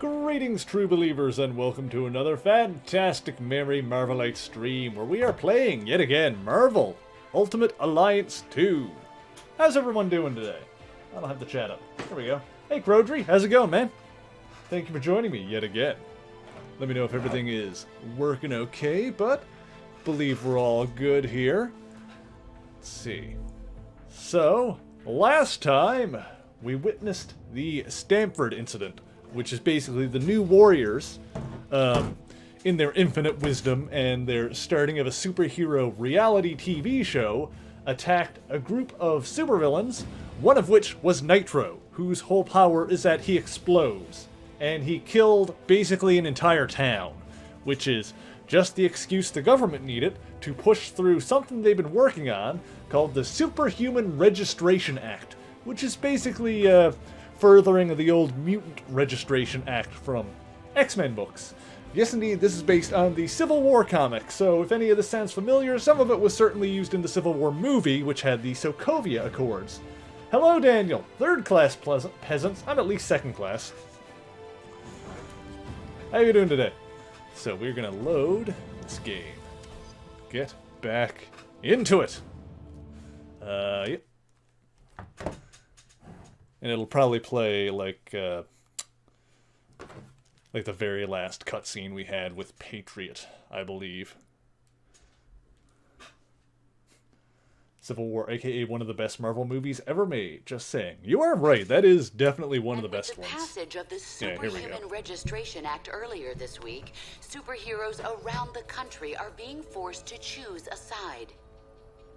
Greetings, true believers, and welcome to another fantastic Merry Marvelite stream where we are playing, yet again, Marvel Ultimate Alliance 2. How's everyone doing today? I don't have the chat up. There we go. Hey, Crodry, how's it going, man? Thank you for joining me yet again. Let me know if everything is working okay, but believe we're all good here. Let's see. So, last time, we witnessed the Stamford incident, which is basically the new warriors, in their infinite wisdom and their starting of a superhero reality TV show, attacked a group of supervillains, one of which was Nitro, whose whole power is that he explodes. And he killed basically an entire town, which is just the excuse the government needed to push through something they've been working on called the Superhuman Registration Act, which is basically furthering the old Mutant Registration Act from X-Men books. Yes, indeed, this is based on the Civil War comic, so if any of this sounds familiar, some of it was certainly used in the Civil War movie, which had the Sokovia Accords. Hello, Daniel. Third-class peasants. I'm at least second class. How you doing today? So we're gonna load this game. Get back into it. Yep. And it'll probably play like the very last cutscene we had with Patriot, I believe. Civil War, aka one of the best Marvel movies ever made. Just saying. You are right. That is definitely one of the best ones. With the passage of the Superhuman Registration Act earlier this week, superheroes around the country are being forced to choose a side.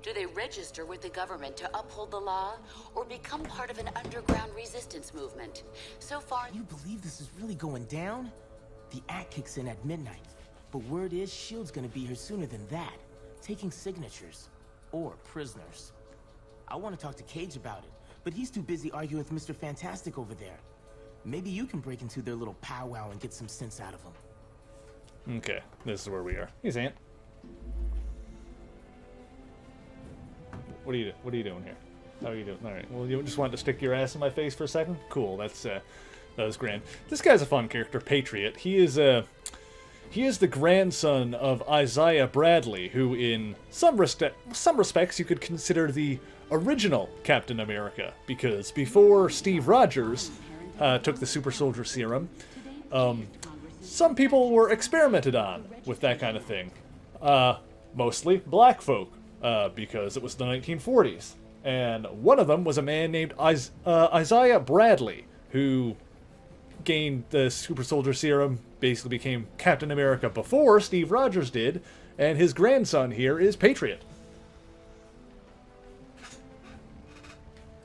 Do they register with the government to uphold the law, or become part of an underground resistance movement? So far... You believe this is really going down? The act kicks in at midnight, but word is S.H.I.E.L.D's gonna be here sooner than that, taking signatures. Or prisoners. I want to talk to Cage about it, but he's too busy arguing with Mr. Fantastic over there. Maybe you can break into their little powwow and get some sense out of him. Okay, this is where we are. Hey, Zant. What are you doing here? How are you doing? All right. Well, you just wanted to stick your ass in my face for a second? Cool. That was grand. This guy's a fun character, Patriot. He is the grandson of Isaiah Bradley, who in some respects you could consider the original Captain America, because before Steve Rogers took the super soldier serum, some people were experimented on with that kind of thing. Mostly black folk, because it was the 1940s. And one of them was a man named Isaiah Bradley, who gained the super soldier serum, basically became Captain America before Steve Rogers did, and his grandson here is Patriot.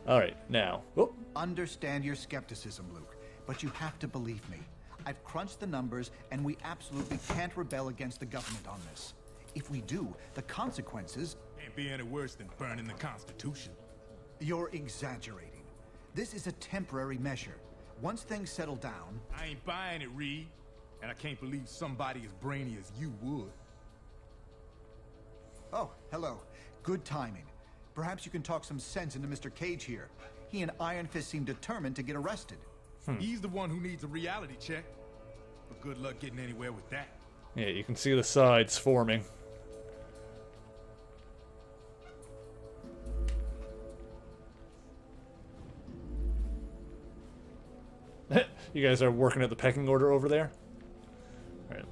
Alright, now... Whoop. Understand your skepticism, Luke, but you have to believe me. I've crunched the numbers, and we absolutely can't rebel against the government on this. If we do, the consequences... Can't be any worse than burning the Constitution. You're exaggerating. This is a temporary measure. Once things settle down... I ain't buying it, Reed. And I can't believe somebody as brainy as you would. Oh, hello. Good timing. Perhaps you can talk some sense into Mr. Cage here. He and Iron Fist seem determined to get arrested. He's the one who needs a reality check. But good luck getting anywhere with that. Yeah, you can see the sides forming. You guys are working at the pecking order over there? Alright.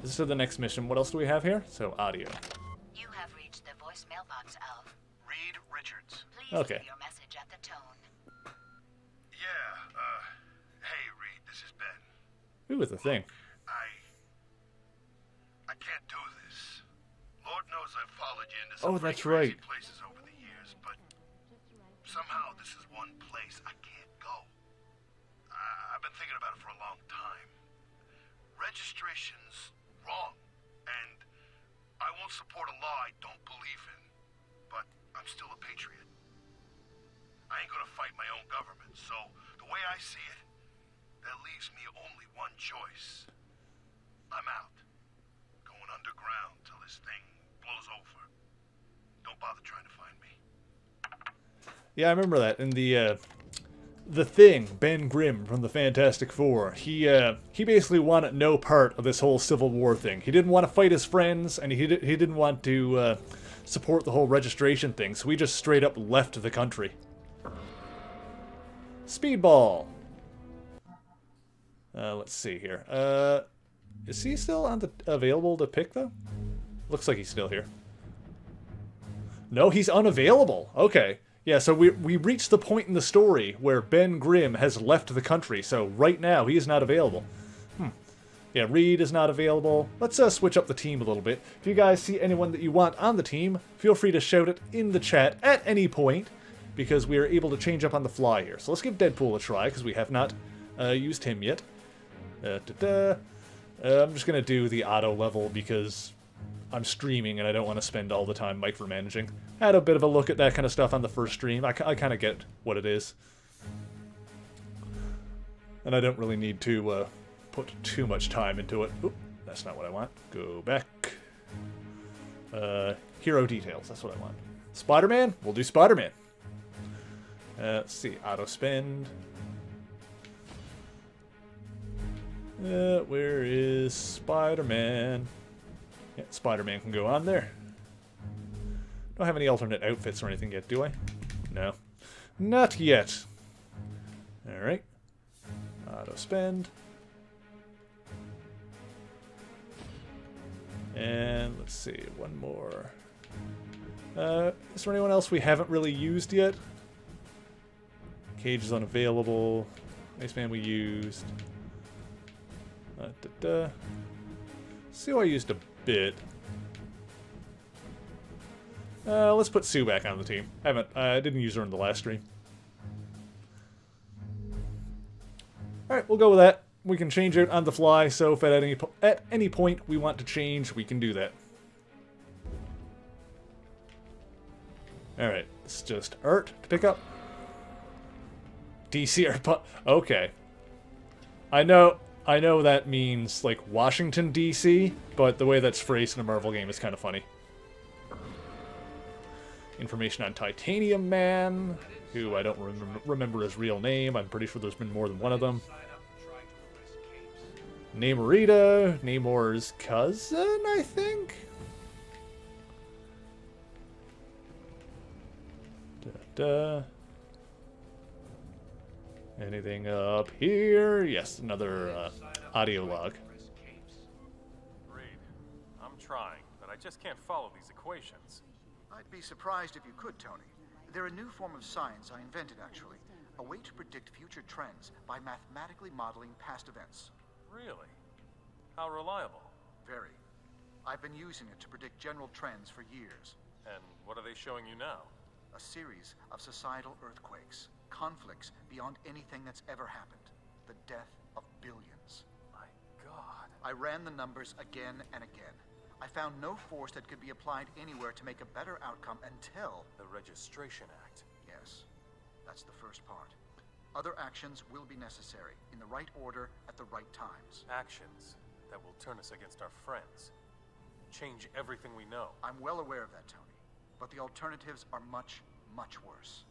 This is the next mission. What else do we have here? So, audio. You have reached the voice mailbox of Reed Richards. Please Okay. leave your message at the tone. Yeah, hey Reed, this is Ben. Ooh, it's a thing. I can't do this. Lord knows I've followed you into Oh, some that's pretty crazy right. places over the years, but somehow this is one place I can't go. I've been thinking about it for a long time. Registration's wrong, and I won't support a law I don't believe in, but I'm still a patriot. I ain't gonna fight my own government, so the way I see it, that leaves me only one choice. I'm out. Going underground till this thing blows over. Don't bother trying to find me. Yeah, I remember that in the the Thing, Ben Grimm from the Fantastic Four, he basically wanted no part of this whole Civil War thing. He didn't want to fight his friends, and he didn't want to support the whole registration thing, so he just straight up left the country. Speedball. Let's see here. Is he still available to pick, though? Looks like he's still here. No, he's unavailable. Okay. Yeah, so we reached the point in the story where Ben Grimm has left the country, so right now he is not available. Yeah, Reed is not available. Let's switch up the team a little bit. If you guys see anyone that you want on the team, feel free to shout it in the chat at any point, because we are able to change up on the fly here. So let's give Deadpool a try, because we have not used him yet. I'm just going to do the auto level, because I'm streaming and I don't want to spend all the time micromanaging. I had a bit of a look at that kind of stuff on the first stream. I kind of get what it is. And I don't really need to put too much time into it. Oop, that's not what I want. Go back. Hero details, that's what I want. Spider-Man? We'll do Spider-Man. Let's see, auto spend. Where is Spider-Man? Yeah, Spider-Man can go on there. Don't have any alternate outfits or anything yet, do I? No. Not yet. Alright. Auto spend. And let's see, one more. Is there anyone else we haven't really used yet? Cage is unavailable. Iceman we used. See who I used a bit. Let's put Sue back on the team. I didn't use her in the last stream. Alright, we'll go with that. We can change it on the fly, so if at any point we want to change, we can do that. Alright, it's just Art to pick up. DC okay. I know that means, like, Washington, D.C., but the way that's phrased in a Marvel game is kind of funny. Information on Titanium Man, who I don't remember his real name. I'm pretty sure there's been more than one of them. Namorita, Namor's cousin, I think? Anything up here? Yes, another audio log. Reed, I'm trying, but I just can't follow these equations. I'd be surprised if you could, Tony. They're a new form of science I invented, actually. A way to predict future trends by mathematically modeling past events. Really? How reliable? Very. I've been using it to predict general trends for years. And what are they showing you now? A series of societal earthquakes. Conflicts beyond anything that's ever happened. The death of billions. My God. I ran the numbers again and again. I found no force that could be applied anywhere to make a better outcome until... The Registration Act. Yes, that's the first part. Other actions will be necessary, in the right order, at the right times. Actions that will turn us against our friends. Change everything we know. I'm well aware of that, Tony. But the alternatives are much, much worse.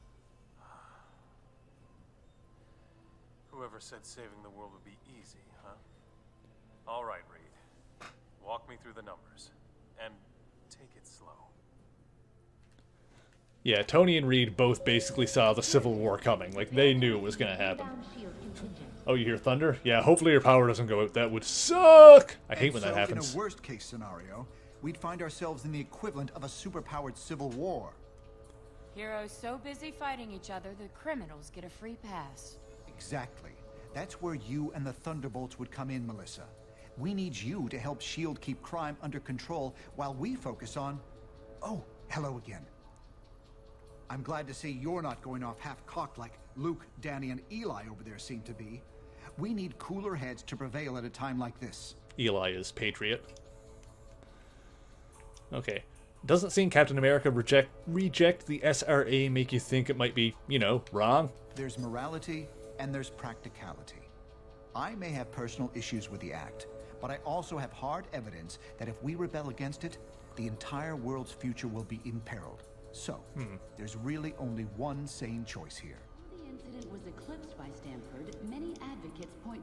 Whoever said saving the world would be easy, huh? All right, Reed. Walk me through the numbers. And take it slow. Yeah, Tony and Reed both basically saw the Civil War coming. Like, they knew it was going to happen. Oh, you hear thunder? Yeah, hopefully your power doesn't go out. That would suck! I hate when that happens. In a worst-case scenario, we'd find ourselves in the equivalent of a superpowered civil war. Heroes so busy fighting each other, the criminals get a free pass. Exactly. That's where you and the Thunderbolts would come in, Melissa. We need you to help S.H.I.E.L.D. keep crime under control while we focus on... Oh, hello again. I'm glad to see you're not going off half-cocked like Luke, Danny, and Eli over there seem to be. We need cooler heads to prevail at a time like this. Eli is Patriot. Okay. Doesn't seeing Captain America reject the SRA make you think it might be, you know, wrong? There's morality and there's practicality. I may have personal issues with the act, but I also have hard evidence that if we rebel against it, the entire world's future will be imperiled. So, there's really only one sane choice here. The incident was eclipsed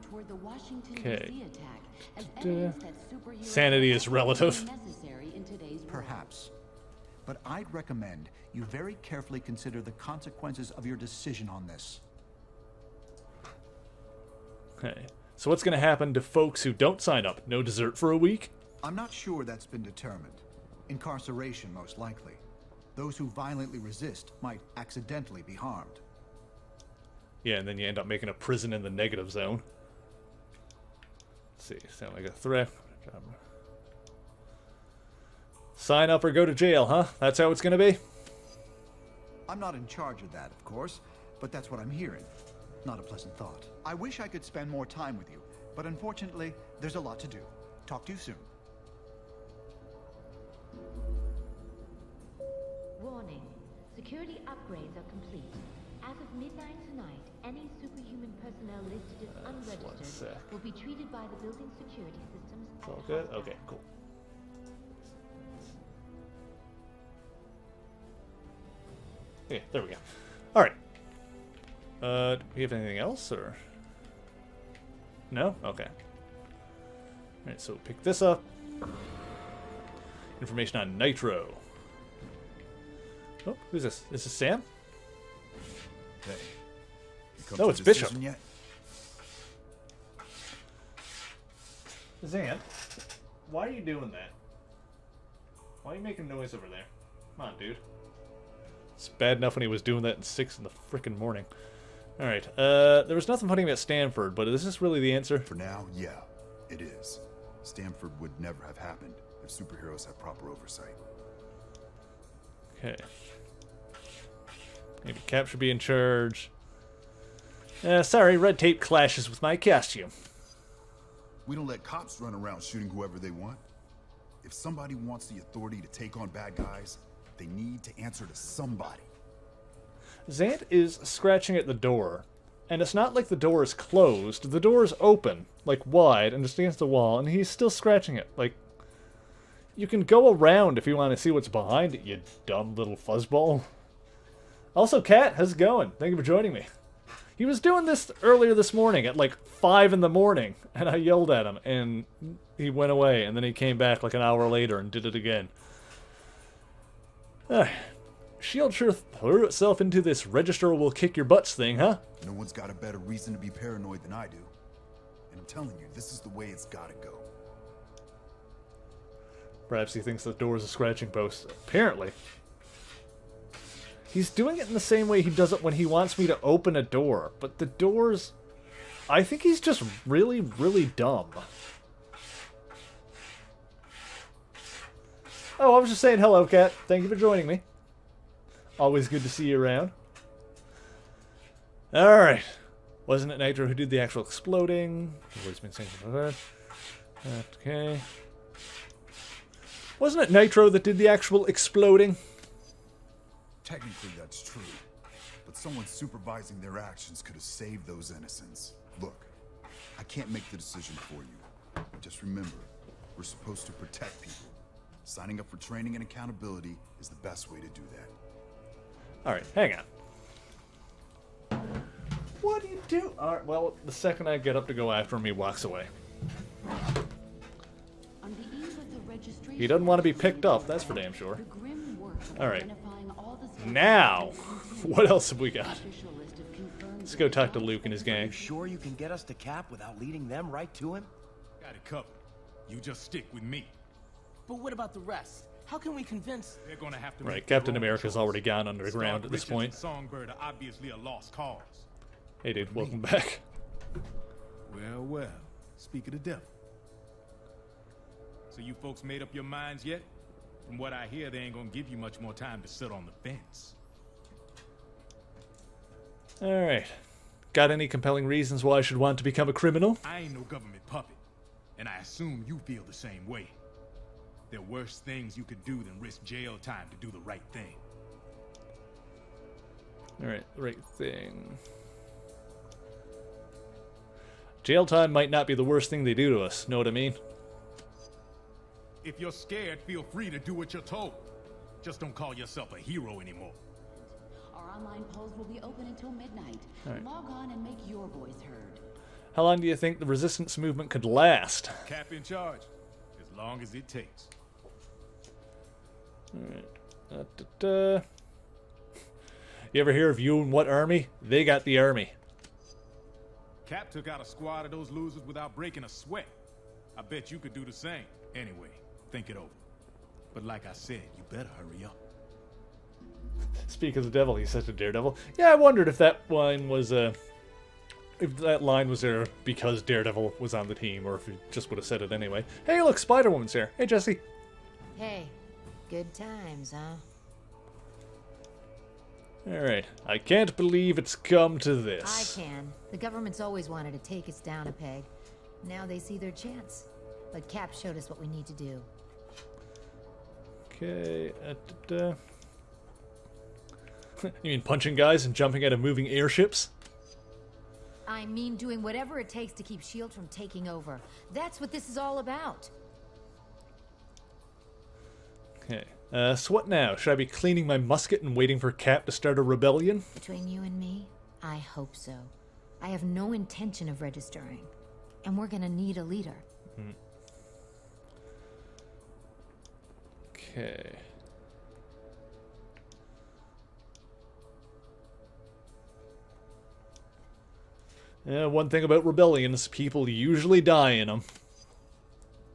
point toward the Washington Okay. D.C. attack as evidence that superheroes Sanity are is relative. necessary in today's world. Perhaps. But I'd recommend you very carefully consider the consequences of your decision on this. Okay. So what's going to happen to folks who don't sign up? No dessert for a week? I'm not sure that's been determined. Incarceration, most likely. Those who violently resist might accidentally be harmed. Yeah, and then you end up making a prison in the negative zone. Let's see. Sound like a threat. Sign up or go to jail, huh? That's how it's going to be? I'm not in charge of that, of course, but that's what I'm hearing. Not a pleasant thought. I wish I could spend more time with you, but unfortunately, there's a lot to do. Talk to you soon. Warning. Security upgrades are complete. As of midnight tonight, any superhuman personnel listed as unregistered will be treated by the building security systems It's as all good? hostile. Okay, cool. Okay, there we go. Alright. Do we have anything else, or? No? Okay. Alright, so pick this up. Information on Nitro. Oh, who's this? Is this Sam? Hey, you come No, to it's a Bishop. decision yet? Zan, why are you doing that? Why are you making noise over there? Come on, dude. It's bad enough when he was doing that at 6 in the frickin' morning. Alright, there was nothing funny about Stanford, but is this really the answer? For now, yeah, it is. Stanford would never have happened if superheroes had proper oversight. Okay. Maybe Cap should be in charge. Sorry, red tape clashes with my costume. We don't let cops run around shooting whoever they want. If somebody wants the authority to take on bad guys, they need to answer to somebody. Zant is scratching at the door, and it's not like the door is closed. The door is open, like wide, and just against the wall, and he's still scratching it. Like, you can go around if you want to see what's behind it, you dumb little fuzzball. Also, Kat, how's it going? Thank you for joining me. He was doing this earlier this morning at like 5 in the morning, and I yelled at him, and he went away, and then he came back like an hour later and did it again. S.H.I.E.L.D. sure threw itself into this register will kick your butts thing, huh? No one's got a better reason to be paranoid than I do. And I'm telling you, this is the way it's gotta go. Perhaps he thinks the door is a scratching post. Apparently. He's doing it in the same way he does it when he wants me to open a door. But the doors... I think he's just really, really dumb. Oh, I was just saying hello, Kat. Thank you for joining me. Always good to see you around. Alright. Wasn't it Nitro who did the actual exploding? Always been saying that. Okay. Wasn't it Nitro that did the actual exploding? Technically, that's true. But someone supervising their actions could have saved those innocents. Look, I can't make the decision for you. Just remember, we're supposed to protect people. Signing up for training and accountability is the best way to do that. Alright, hang on. What do you do? Alright, well, the second I get up to go after him, he walks away. On the eve of the registration, He doesn't want to be picked up, that's for damn sure. the grim work of Alright. identifying all the Now, what else have we got? official list of confirmed Let's go talk to Luke and his gang. You sure you can get us to Cap without leading them right to him? Got it covered. You just stick with me. But what about the rest? How can we convince... They're gonna have to Right, make their Captain own America's choice. already gone underground Stark, at this Richards, point. and Songbird are obviously a lost cause. Hey dude, welcome back. Well, well. Speak of the devil. So you folks made up your minds yet? From what I hear, they ain't gonna give you much more time to sit on the fence. Alright. Got any compelling reasons why I should want to become a criminal? I ain't no government puppet, and I assume you feel the same way. There are worse things you could do than risk jail time to do the right thing. Alright, right thing. Jail time might not be the worst thing they do to us, know what I mean? If you're scared, feel free to do what you're told. Just don't call yourself a hero anymore. Our online polls will be open until midnight. All right. Log on and make your voice heard. How long do you think the resistance movement could last? Cap in charge. As long as it takes. Alright. You ever hear of you and what army? They got the army. Cap took out a squad of those losers without breaking a sweat. I bet you could do the same. Anyway, think it over. But like I said, you better hurry up. Speak of the devil, he's such a daredevil. Yeah, I wondered if that line was if that line was there because Daredevil was on the team, or if he just would have said it anyway. Hey, look, Spider-Woman's here. Hey, Jesse. Hey, good times, huh? Alright, I can't believe it's come to this. I can. The government's always wanted to take us down a peg. Now they see their chance. But Cap showed us what we need to do. Okay, You mean punching guys and jumping out of moving airships? I mean doing whatever it takes to keep S.H.I.E.L.D. from taking over. That's what this is all about. Okay, so what now? Should I be cleaning my musket and waiting for Cap to start a rebellion? Between you and me, I hope so. I have no intention of registering. And we're gonna need a leader. Okay. Yeah, one thing about rebellions, people usually die in them.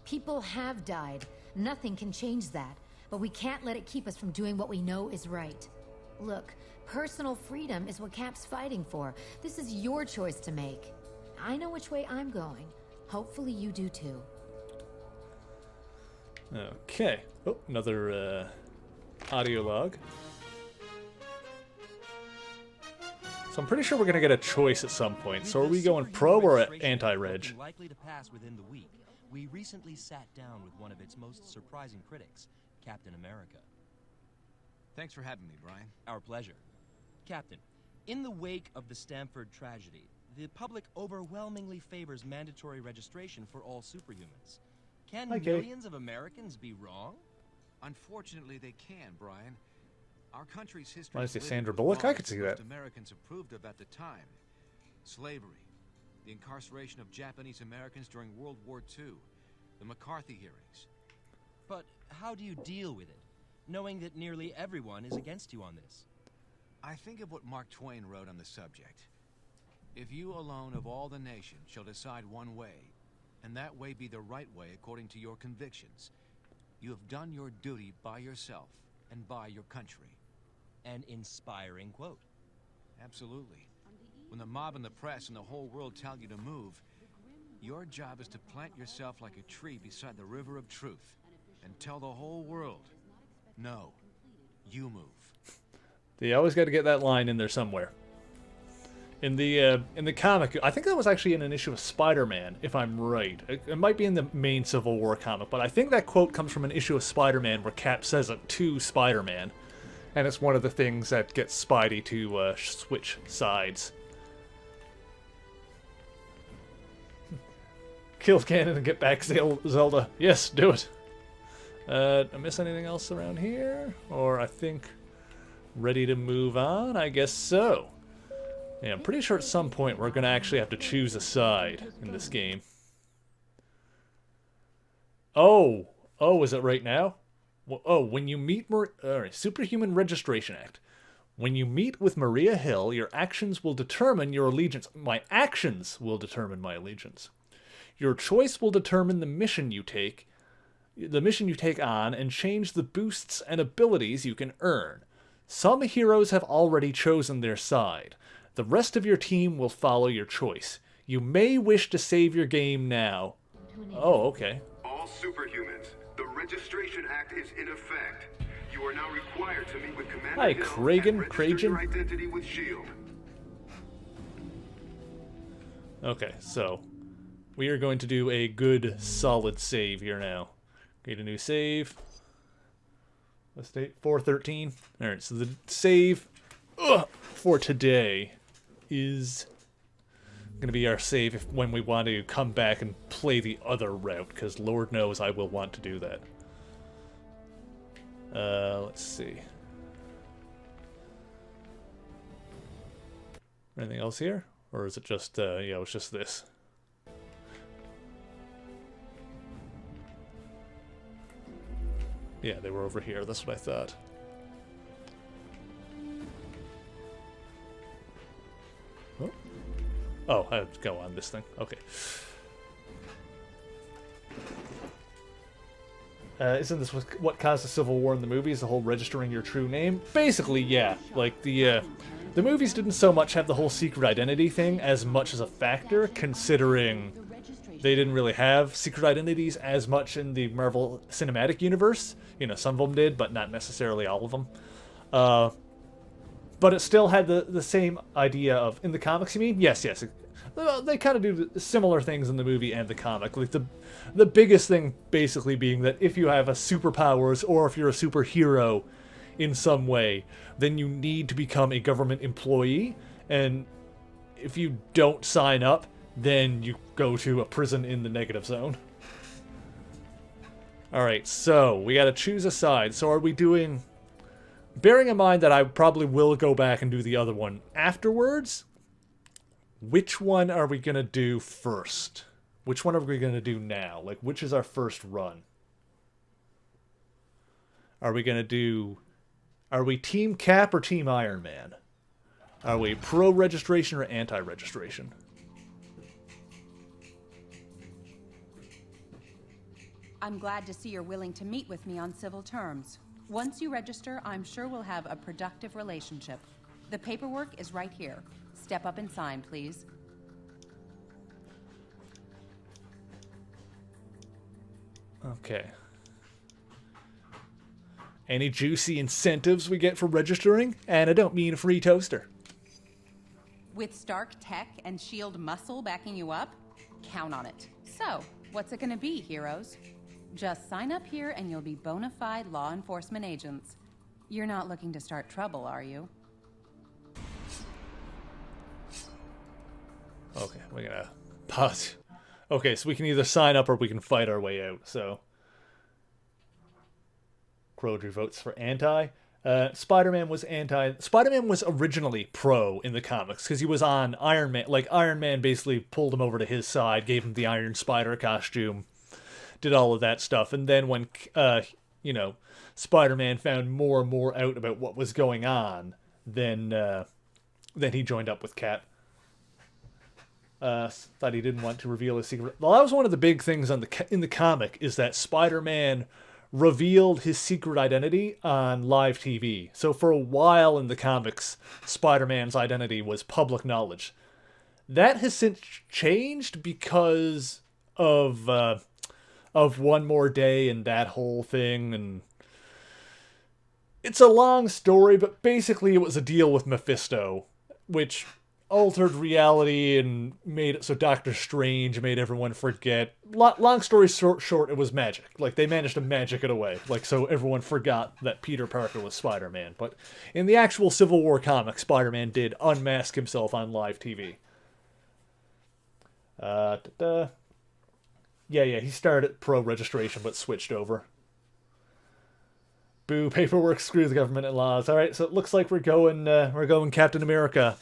People have died. Nothing can change that. But we can't let it keep us from doing what we know is right. Look, personal freedom is what Cap's fighting for. This is your choice to make. I know which way I'm going. Hopefully you do too. Okay. Oh, another audio log. So I'm pretty sure we're gonna get a choice at some point. So are we going pro or anti-reg? Likely to pass within the week. We recently sat down with one of its most surprising critics, Captain America. Thanks for having me, Brian. Our pleasure. Captain, in the wake of the Stamford tragedy, the public overwhelmingly favors mandatory registration for all superhumans. Can millions of Americans be wrong? Unfortunately, they can, Brian. Our country's history. Why is it Sandra Bullock? I could see that. Americans approved of at the time. Slavery, the incarceration of Japanese Americans during World War II, the McCarthy hearings. But how do you deal with it, knowing that nearly everyone is against you on this? I think of what Mark Twain wrote on the subject. If you alone of all the nation shall decide one way, and that way be the right way according to your convictions, you have done your duty by yourself and by your country. An inspiring quote. Absolutely. When the mob and the press and the whole world tell you to move, your job is to plant yourself like a tree beside the river of truth and tell the whole world, no, you move. You always got to get that line in there somewhere. In the comic, I think that was actually in an issue of Spider-Man, if I'm right. It might be in the main Civil War comic, but I think that quote comes from an issue of Spider-Man where Cap says it to Spider-Man. And it's one of the things that gets Spidey to switch sides. Kill Ganon and get back Zelda. Yes, do it. I miss anything else around here? Or I think ready to move on? I guess so. Yeah, I'm pretty sure at some point we're going to actually have to choose a side in this game. Oh, is it right now? Oh, when you meet Superhuman Registration Act. When you meet with Maria Hill, your actions will determine your allegiance. My actions will determine my allegiance. Your choice will determine the mission you take on and change the boosts and abilities you can earn. Some heroes have already chosen their side. The rest of your team will follow your choice. You may wish to save your game now. Oh, okay. All superhumans, the Registration Act is in effect. You are now required to meet with Commander Hi, Hill Kragan. and register your identity with S.H.I.E.L.D. Okay, so we are going to do a good, solid save here now. Create a new save. Let's date 413. All right, so the save for today is going to be our save when we want to come back and play the other route, because Lord knows I will want to do that. Let's see. Anything else here? Or is it just, yeah, it's just this. Yeah, they were over here. That's what I thought. Oh, oh, I have to go on this thing. Okay. Isn't this what caused the Civil War in the movies? The whole registering your true name? Basically, yeah. Like, the movies didn't so much have the whole secret identity thing as much as a factor, considering they didn't really have secret identities as much in the Marvel Cinematic Universe. You know, some of them did, but not necessarily all of them. But it still had the same idea of... In the comics, you mean? Yes, yes. They kind of do similar things in the movie and the comic. Like, the biggest thing, basically, being that if you have a superpowers, or if you're a superhero in some way, then you need to become a government employee, and if you don't sign up, then you go to a prison in the negative zone. Alright, so we gotta choose a side. So are we doing... Bearing in mind that I probably will go back and do the other one afterwards, which one are we gonna do first? Which one are we gonna do now? Like, which is our first run? Are we gonna do... Are we Team Cap or Team Iron Man? Are we pro-registration or anti-registration? I'm glad to see you're willing to meet with me on civil terms. Once you register, I'm sure we'll have a productive relationship. The paperwork is right here. Step up and sign, please. Okay. Any juicy incentives we get for registering? And I don't mean a free toaster. With Stark tech and S.H.I.E.L.D. muscle backing you up? Count on it. So, what's it gonna be, heroes? Just sign up here and you'll be bona fide law enforcement agents. You're not looking to start trouble, are you? Okay, we're gonna pause. Okay, so we can either sign up or we can fight our way out, so... Crodry votes for anti. Spider-Man was anti. Spider-Man was originally pro in the comics because he was on Iron Man. Like, Iron Man basically pulled him over to his side, gave him the Iron Spider costume, did all of that stuff. And then when, you know, Spider-Man found more and more out about what was going on, then he joined up with Cap. Thought he didn't want to reveal his secret. Well, that was one of the big things in the comic, is that Spider-Man revealed his secret identity on live TV. So for a while in the comics, Spider-Man's identity was public knowledge. That has since changed because of One More Day and that whole thing. And it's a long story, but basically it was a deal with Mephisto, which altered reality and made it so Doctor Strange made everyone forget. Long story short, it was magic. Like, they managed to magic it away. Like, so everyone forgot that Peter Parker was Spider-Man. But in the actual Civil War comic, Spider-Man did unmask himself on live TV. Yeah, he started pro-registration but switched over. Boo, paperwork, screw the government and laws. Alright, so it looks like we're going Captain America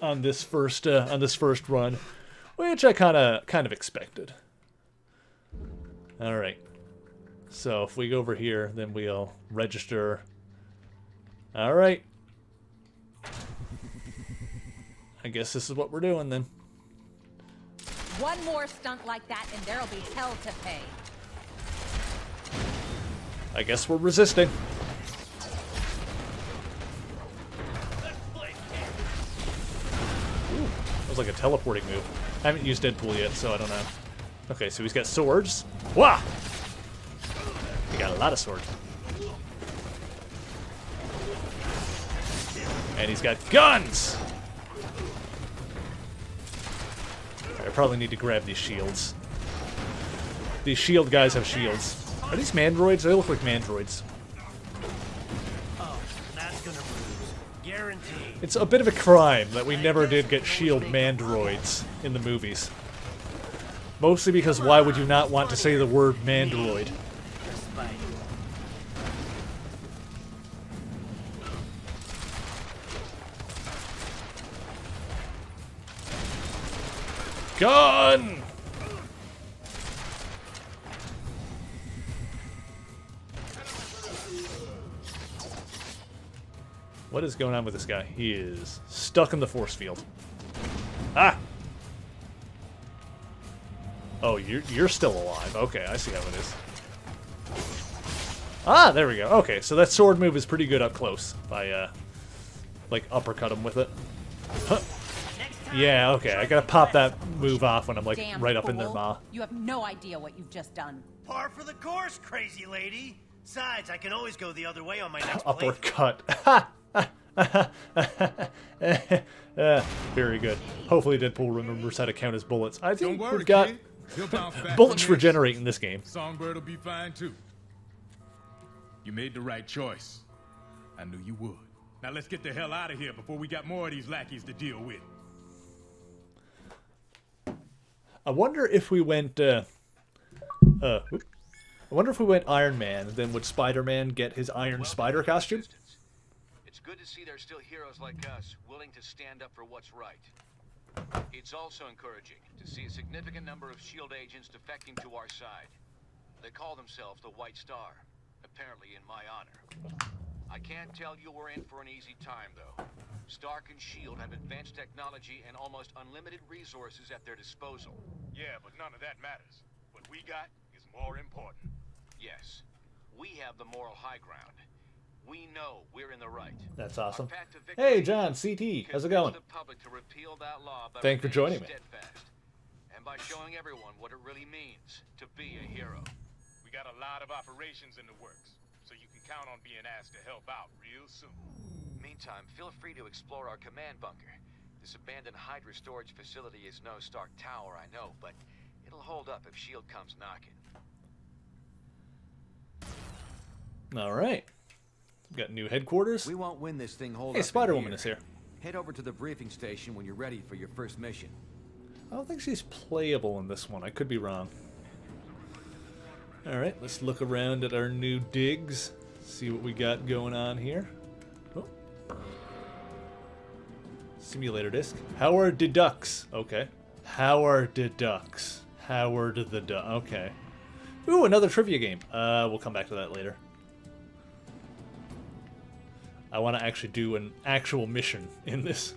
on this first run, which I kind of expected. All right, so if we go over here, then we'll register. All right, I guess this is what we're doing then. One more stunt like that and there'll be hell to pay. I guess we're resisting. That was like a teleporting move. I haven't used Deadpool yet, so I don't know. Okay, so he's got swords. Wah! He got a lot of swords. And he's got guns! I probably need to grab these shields. These shield guys have shields. Are these mandroids? They look like mandroids. Oh, that's gonna bruise. Guaranteed. It's a bit of a crime that we never did get shield mandroids in the movies. Mostly because why would you not want to say the word mandroid? Gun! What is going on with this guy? He is stuck in the force field. Ah! Oh, you're still alive. Okay, I see how it is. Ah, there we go. Okay, so that sword move is pretty good up close. If I, like, uppercut him with it. Huh. Yeah, okay, I gotta pop that move off when I'm, like, right up in their maw. You have no idea what you've just done. Par for the course, crazy lady. Besides, I can always go the other way on my next Uppercut. Very good. Hopefully Deadpool remembers how to count his bullets. I think we've got bullets regenerate in this game. Songbird will be fine too. You made the right choice. I knew you would. Now let's get the hell out of here before we got more of these lackeys to deal with. I wonder if we went I wonder if we went Iron Man, then would Spider-Man get his Iron Spider costume? It's good to see there's still heroes like us willing to stand up for what's right. It's also encouraging to see a significant number of S.H.I.E.L.D. agents defecting to our side. They call themselves the White Star, apparently in my honor. I can't tell you we're in for an easy time, though. Stark and S.H.I.E.L.D. have advanced technology and almost unlimited resources at their disposal. Yeah, but none of that matters. What we got is more important. Yes, we have the moral high ground. We know we're in the right. That's awesome. Hey, John, CT, how's it going? Thanks for joining me. And by showing everyone what it really means to be a hero. We got a lot of operations in the works, so you can count on being asked to help out real soon. Meantime, feel free to explore our command bunker. This abandoned Hydra storage facility is no Stark Tower, I know, but it'll hold up if S.H.I.E.L.D. comes knocking. All right. Got new headquarters. We won't win this thing. Hold Hey, Spider-Woman is here. Head over to the briefing station when you're ready for your first mission. I don't think she's playable in this one. I could be wrong. All right, let's look around at our new digs. See what we got going on here. Oh. Simulator disc. Howard the Ducks. Okay. Howard the Ducks. Howard the Duck. Okay. Ooh, another trivia game. We'll come back to that later. I want to actually do an actual mission in this.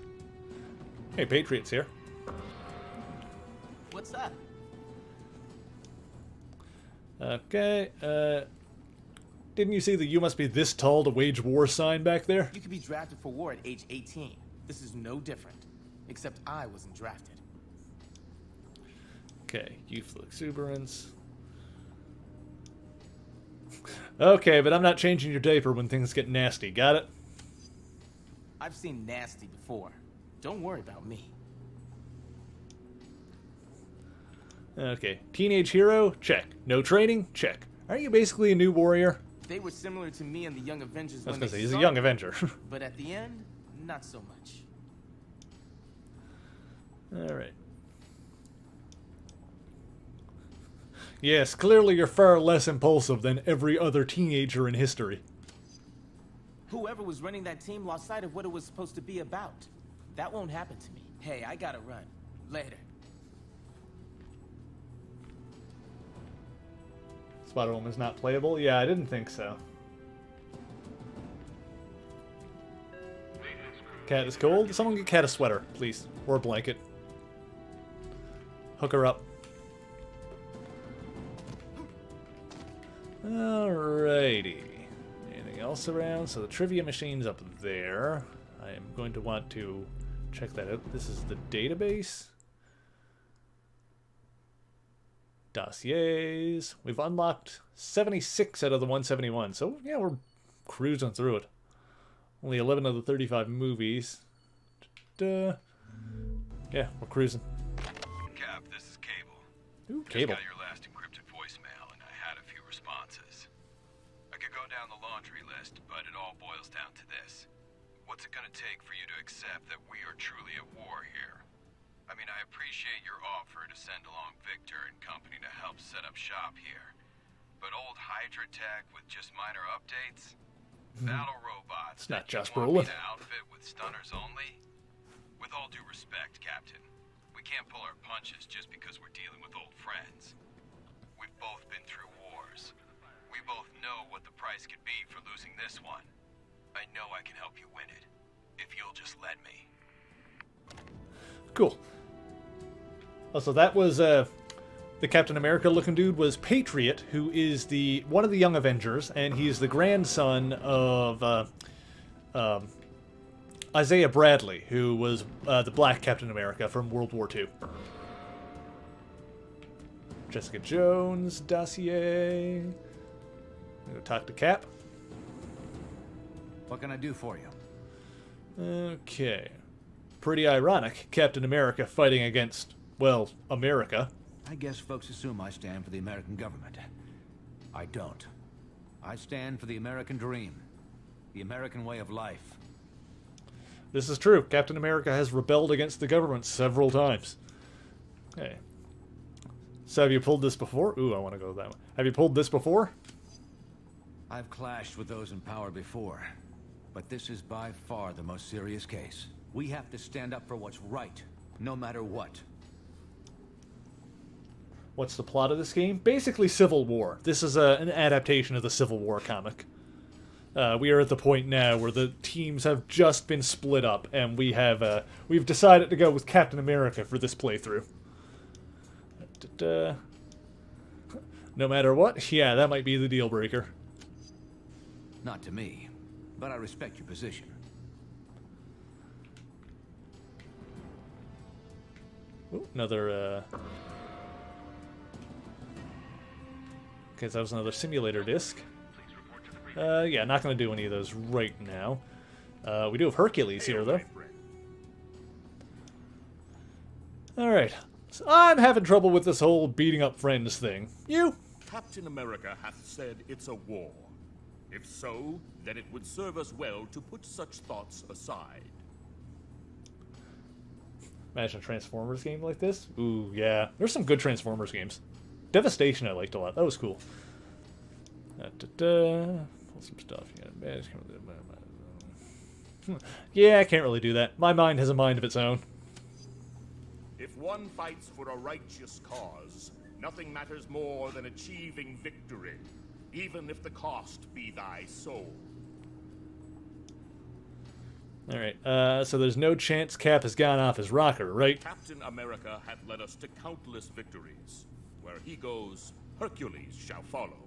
Hey, Patriot's here. What's that? Okay, didn't you see the "you must be this tall to wage war" sign back there? You could be drafted for war at age 18. This is no different. Except I wasn't drafted. Okay, youthful exuberance. Okay, but I'm not changing your diaper when things get nasty. Got it? I've seen nasty before. Don't worry about me. Okay, teenage hero? Check. No training? Check. Aren't you basically a new warrior? They were similar to me and the Young Avengers I was when gonna they say, he's a started, young Avenger. but at the end, not so much. Alright. Yes, clearly you're far less impulsive than every other teenager in history. Whoever was running that team lost sight of what it was supposed to be about. That won't happen to me. Hey, I gotta run. Later. Spider-Woman's not playable? Yeah, I didn't think so. Cat is cold? Someone get Cat a sweater, please. Or a blanket. Hook her up. Alrighty. Anything else around? So the trivia machine's up there. I am going to want to check that out. This is the database. Dossiers. We've unlocked 76 out of the 171. So, yeah, we're cruising through it. Only 11 of the 35 movies. Yeah, we're cruising. Cap, this is Cable. Ooh, Just Cable. got your last encrypted voicemail, and I had a few responses. I could go down the laundry list, but it all boils down to this. What's it gonna take for you to accept that we are truly at war here? I mean, I appreciate your offer to send along Victor and company to help set up shop here. But old Hydra tech with just minor updates? Battle robots It's not that you Josh want me Brolin. to outfit with stunners only? With all due respect, Captain, we can't pull our punches just because we're dealing with old friends. We've both been through wars. We both know what the price could be for losing this one. I know I can help you win it, if you'll just let me. Cool. Oh, so that was, the Captain America looking dude was Patriot, who is one of the Young Avengers, and he's the grandson of, Isaiah Bradley, who was the Black Captain America from World War II. Jessica Jones dossier. I'm gonna talk to Cap. What can I do for you? Okay. Pretty ironic, Captain America fighting against, well, America. I guess folks assume I stand for the American government. I don't. I stand for the American dream. The American way of life. This is true. Captain America has rebelled against the government several times. Okay. So have you pulled this before? Ooh, I want to go that one. Have you pulled this before? I've clashed with those in power before, but this is by far the most serious case. We have to stand up for what's right, no matter what. What's the plot of this game? Basically Civil War. This is an adaptation of the Civil War comic. We are at the point now where the teams have just been split up, and we've decided to go with Captain America for this playthrough. No matter what, yeah, that might be the deal breaker. Not to me, but I respect your position. Ooh, another, okay, so that was another simulator disc. Yeah, not going to do any of those right now. We do have Hercules here, though. Alright. So I'm having trouble with this whole beating up friends thing. You? Captain America hath said it's a war. If so, then it would serve us well to put such thoughts aside. Imagine a Transformers game like this? Ooh, yeah. There's some good Transformers games. Devastation I liked a lot. That was cool. Pull some stuff. Yeah, I can't really do that. My mind has a mind of its own. If one fights for a righteous cause, nothing matters more than achieving victory, even if the cost be thy soul. Alright, so there's no chance Cap has gone off his rocker, right? Captain America hath led us to countless victories. Where he goes, Hercules shall follow.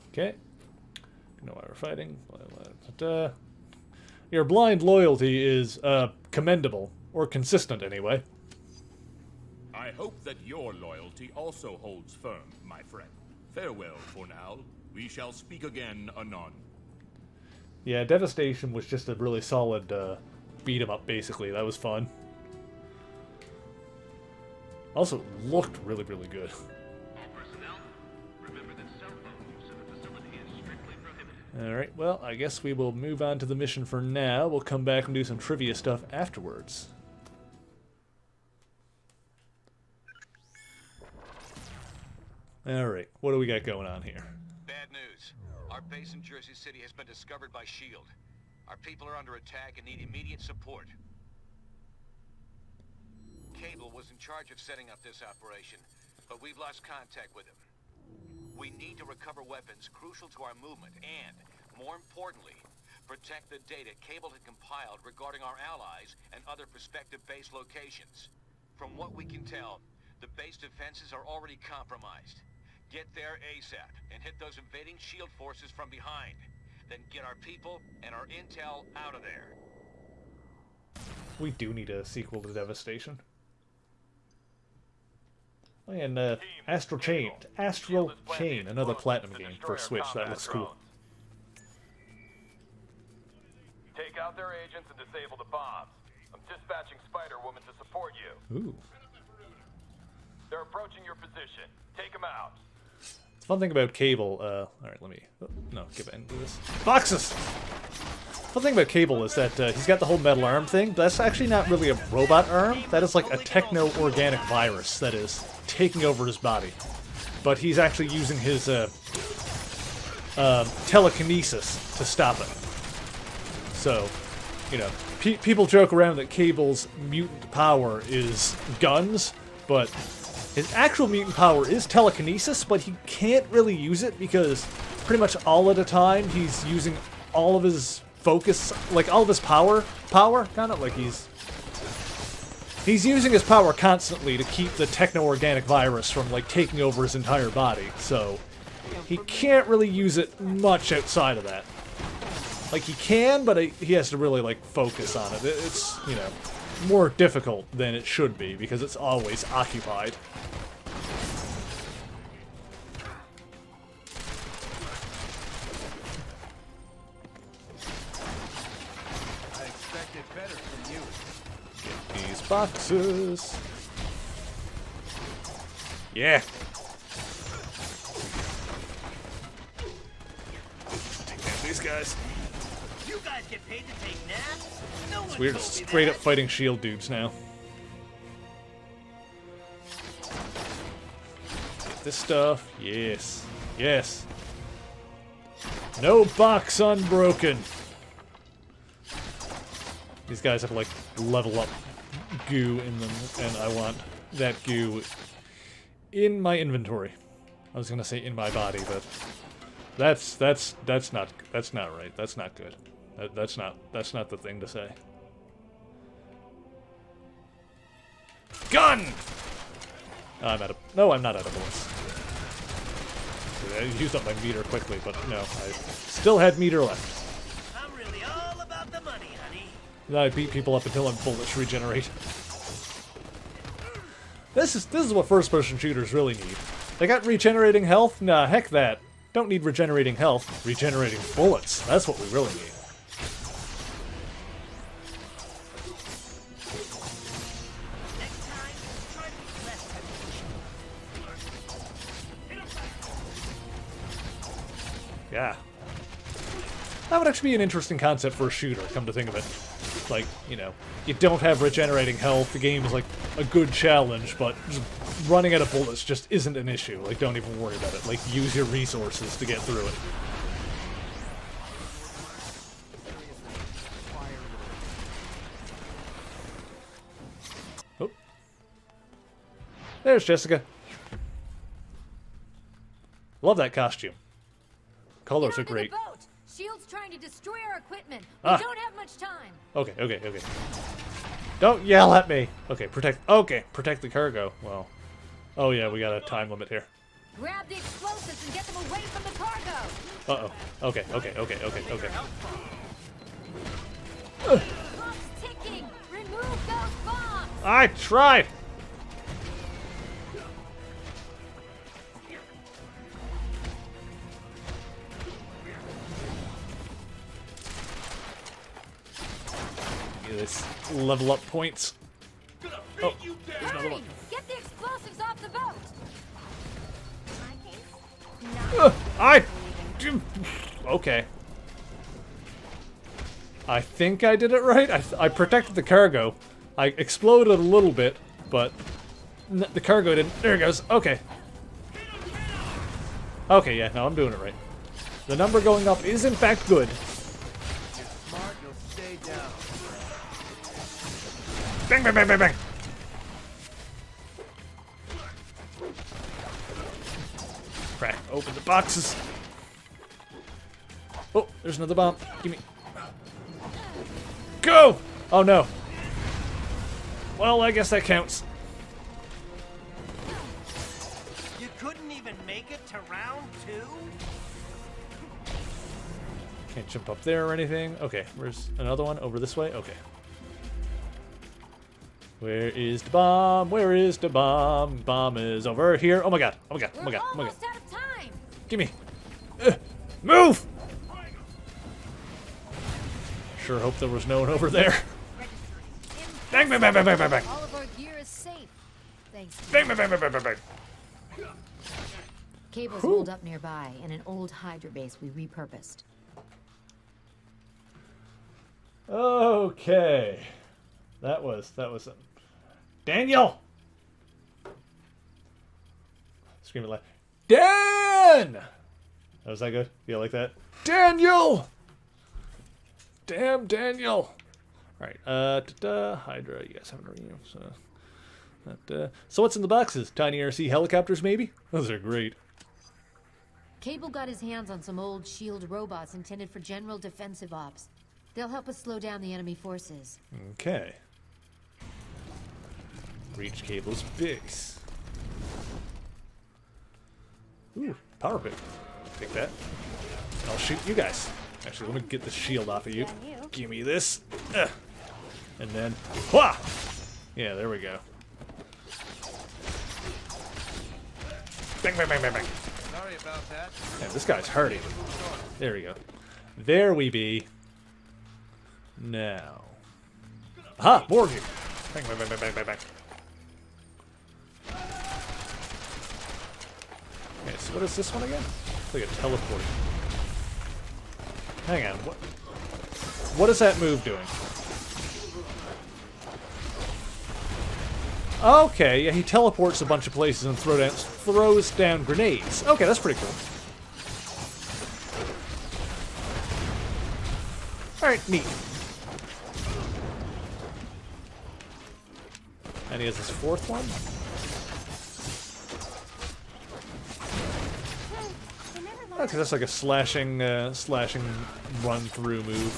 Okay. You know why we're fighting. Your blind loyalty is, commendable. Or consistent, anyway. I hope that your loyalty also holds firm, my friend. Farewell for now. We shall speak again anon. Yeah, Devastation was just a really solid, beat-em-up, basically. That was fun. Also, looked really, really good. Alright, well, I guess we will move on to the mission for now. We'll come back and do some trivia stuff afterwards. Alright, what do we got going on here? Bad news. Our base in Jersey City has been discovered by S.H.I.E.L.D. Our people are under attack and need immediate support. Cable was in charge of setting up this operation, but we've lost contact with him. We need to recover weapons crucial to our movement and, more importantly, protect the data Cable had compiled regarding our allies and other prospective base locations. From what we can tell, the base defenses are already compromised. Get there ASAP and hit those invading S.H.I.E.L.D. forces from behind. Then get our people and our intel out of there. We do need a sequel to Devastation. Oh, and Astral Chain, another platinum game for Switch. That looks cool. Take out their agents and disable the bombs. I'm dispatching Spider-Woman to support you. Ooh. They're approaching your position. Take them out. The fun thing about Cable, alright, let me, no, get back into this. Boxes! Fun thing about Cable is that he's got the whole metal arm thing, but that's actually not really a robot arm. That is like a techno-organic virus that is taking over his body. But he's actually using his telekinesis to stop it. So, you know, people joke around that Cable's mutant power is guns, but His actual mutant power is telekinesis, but he can't really use it because pretty much all of the time he's using all of his focus, like all of his power, kind of like he's using his power constantly to keep the techno-organic virus from like taking over his entire body. So he can't really use it much outside of that. Like he can, but he has to really like focus on it. It's, you know, more difficult than it should be because it's always occupied. I expected better from you. Get these boxes. Yeah. Take down these guys. You guys get paid to take naps? No one We're told just me straight that. up fighting shield dudes now. Get this stuff. Yes. Yes. No box unbroken. These guys have like level up goo in them, and I want that goo in my inventory. I was gonna say in my body, but that's not right. That's not good. That's not the thing to say. Gun! I'm out of... No, I'm not out of bullets. I used up my meter quickly, but no, I still had meter left. I'm really all about the money, honey. I beat people up until my bullets regenerate. This is what first-person shooters really need. They got regenerating health? Nah, heck that. Don't need regenerating health. Regenerating bullets. That's what we really need. Yeah. That would actually be an interesting concept for a shooter, come to think of it. Like, you know, you don't have regenerating health, the game is like a good challenge, but just running out of bullets just isn't an issue. Like, don't even worry about it. Like, use your resources to get through it. Oh. There's Jessica. Love that costume. Colors are great. Shield's trying to destroy our equipment. We Ah. don't have much time. Okay, okay, okay. Don't yell at me. Okay, protect the cargo. Well, oh yeah, we got a time limit here. Grab the explosives and get them away from the cargo. Uh-oh. Okay. Clock's ticking. Remove those bombs. I tried. This level up points. Oh, there's another one. Get the explosives off the boat. Okay. I think I did it right. I protected the cargo. I exploded a little bit, but the cargo didn't. There it goes. Okay. Okay, yeah, no, I'm doing it right. The number going up is in fact good. You're smart, you'll stay down. Bang, bang, bang, bang, bang. Crack open the boxes. Oh, there's another bomb. Give me. Go! Oh no. Well, I guess that counts. You couldn't even make it to round 2? Can't jump up there or anything. Okay, where's another one? Over this way? Okay. Where is the bomb? Where is the bomb? Bomb is over here. Oh my god. Oh my god. Oh my god. Oh my god. Almost out of time. Give me. Move! Sure hope there was no one over there. Bang, bang, bang, bang, bang, bang, bang. All of our gear is safe. Thanks. Bang, bang, bang, bang, bang, bang, bang. Cables rolled up nearby in an old Hydra base we repurposed. Okay. That was it. Daniel! Scream it loud. Dan! Was that good? You like that? Daniel! Damn Daniel! Alright, Hydra, you guys haven't read so But, so what's in the boxes? Tiny RC helicopters, maybe? Those are great. Cable got his hands on some old SHIELD robots intended for general defensive ops. They'll help us slow down the enemy forces. Okay. Reach Cable's base. Ooh, power pick. Take that. I'll shoot you guys. Actually, let me get the shield off of you. Give me this. And then, wha! Yeah, there we go. Bang, bang, bang, bang, bang. Sorry about that. Yeah, this guy's hurting. There we go. There we be. Now. Aha! More of you! Bang, bang, bang, bang, bang, bang, bang. Okay, so what is this one again? It's like a teleport. Hang on, what is that move doing? Okay, yeah, he teleports a bunch of places and throws down grenades. Okay, that's pretty cool. Alright, neat. And he has his fourth one. Okay, that's like a slashing run-through move.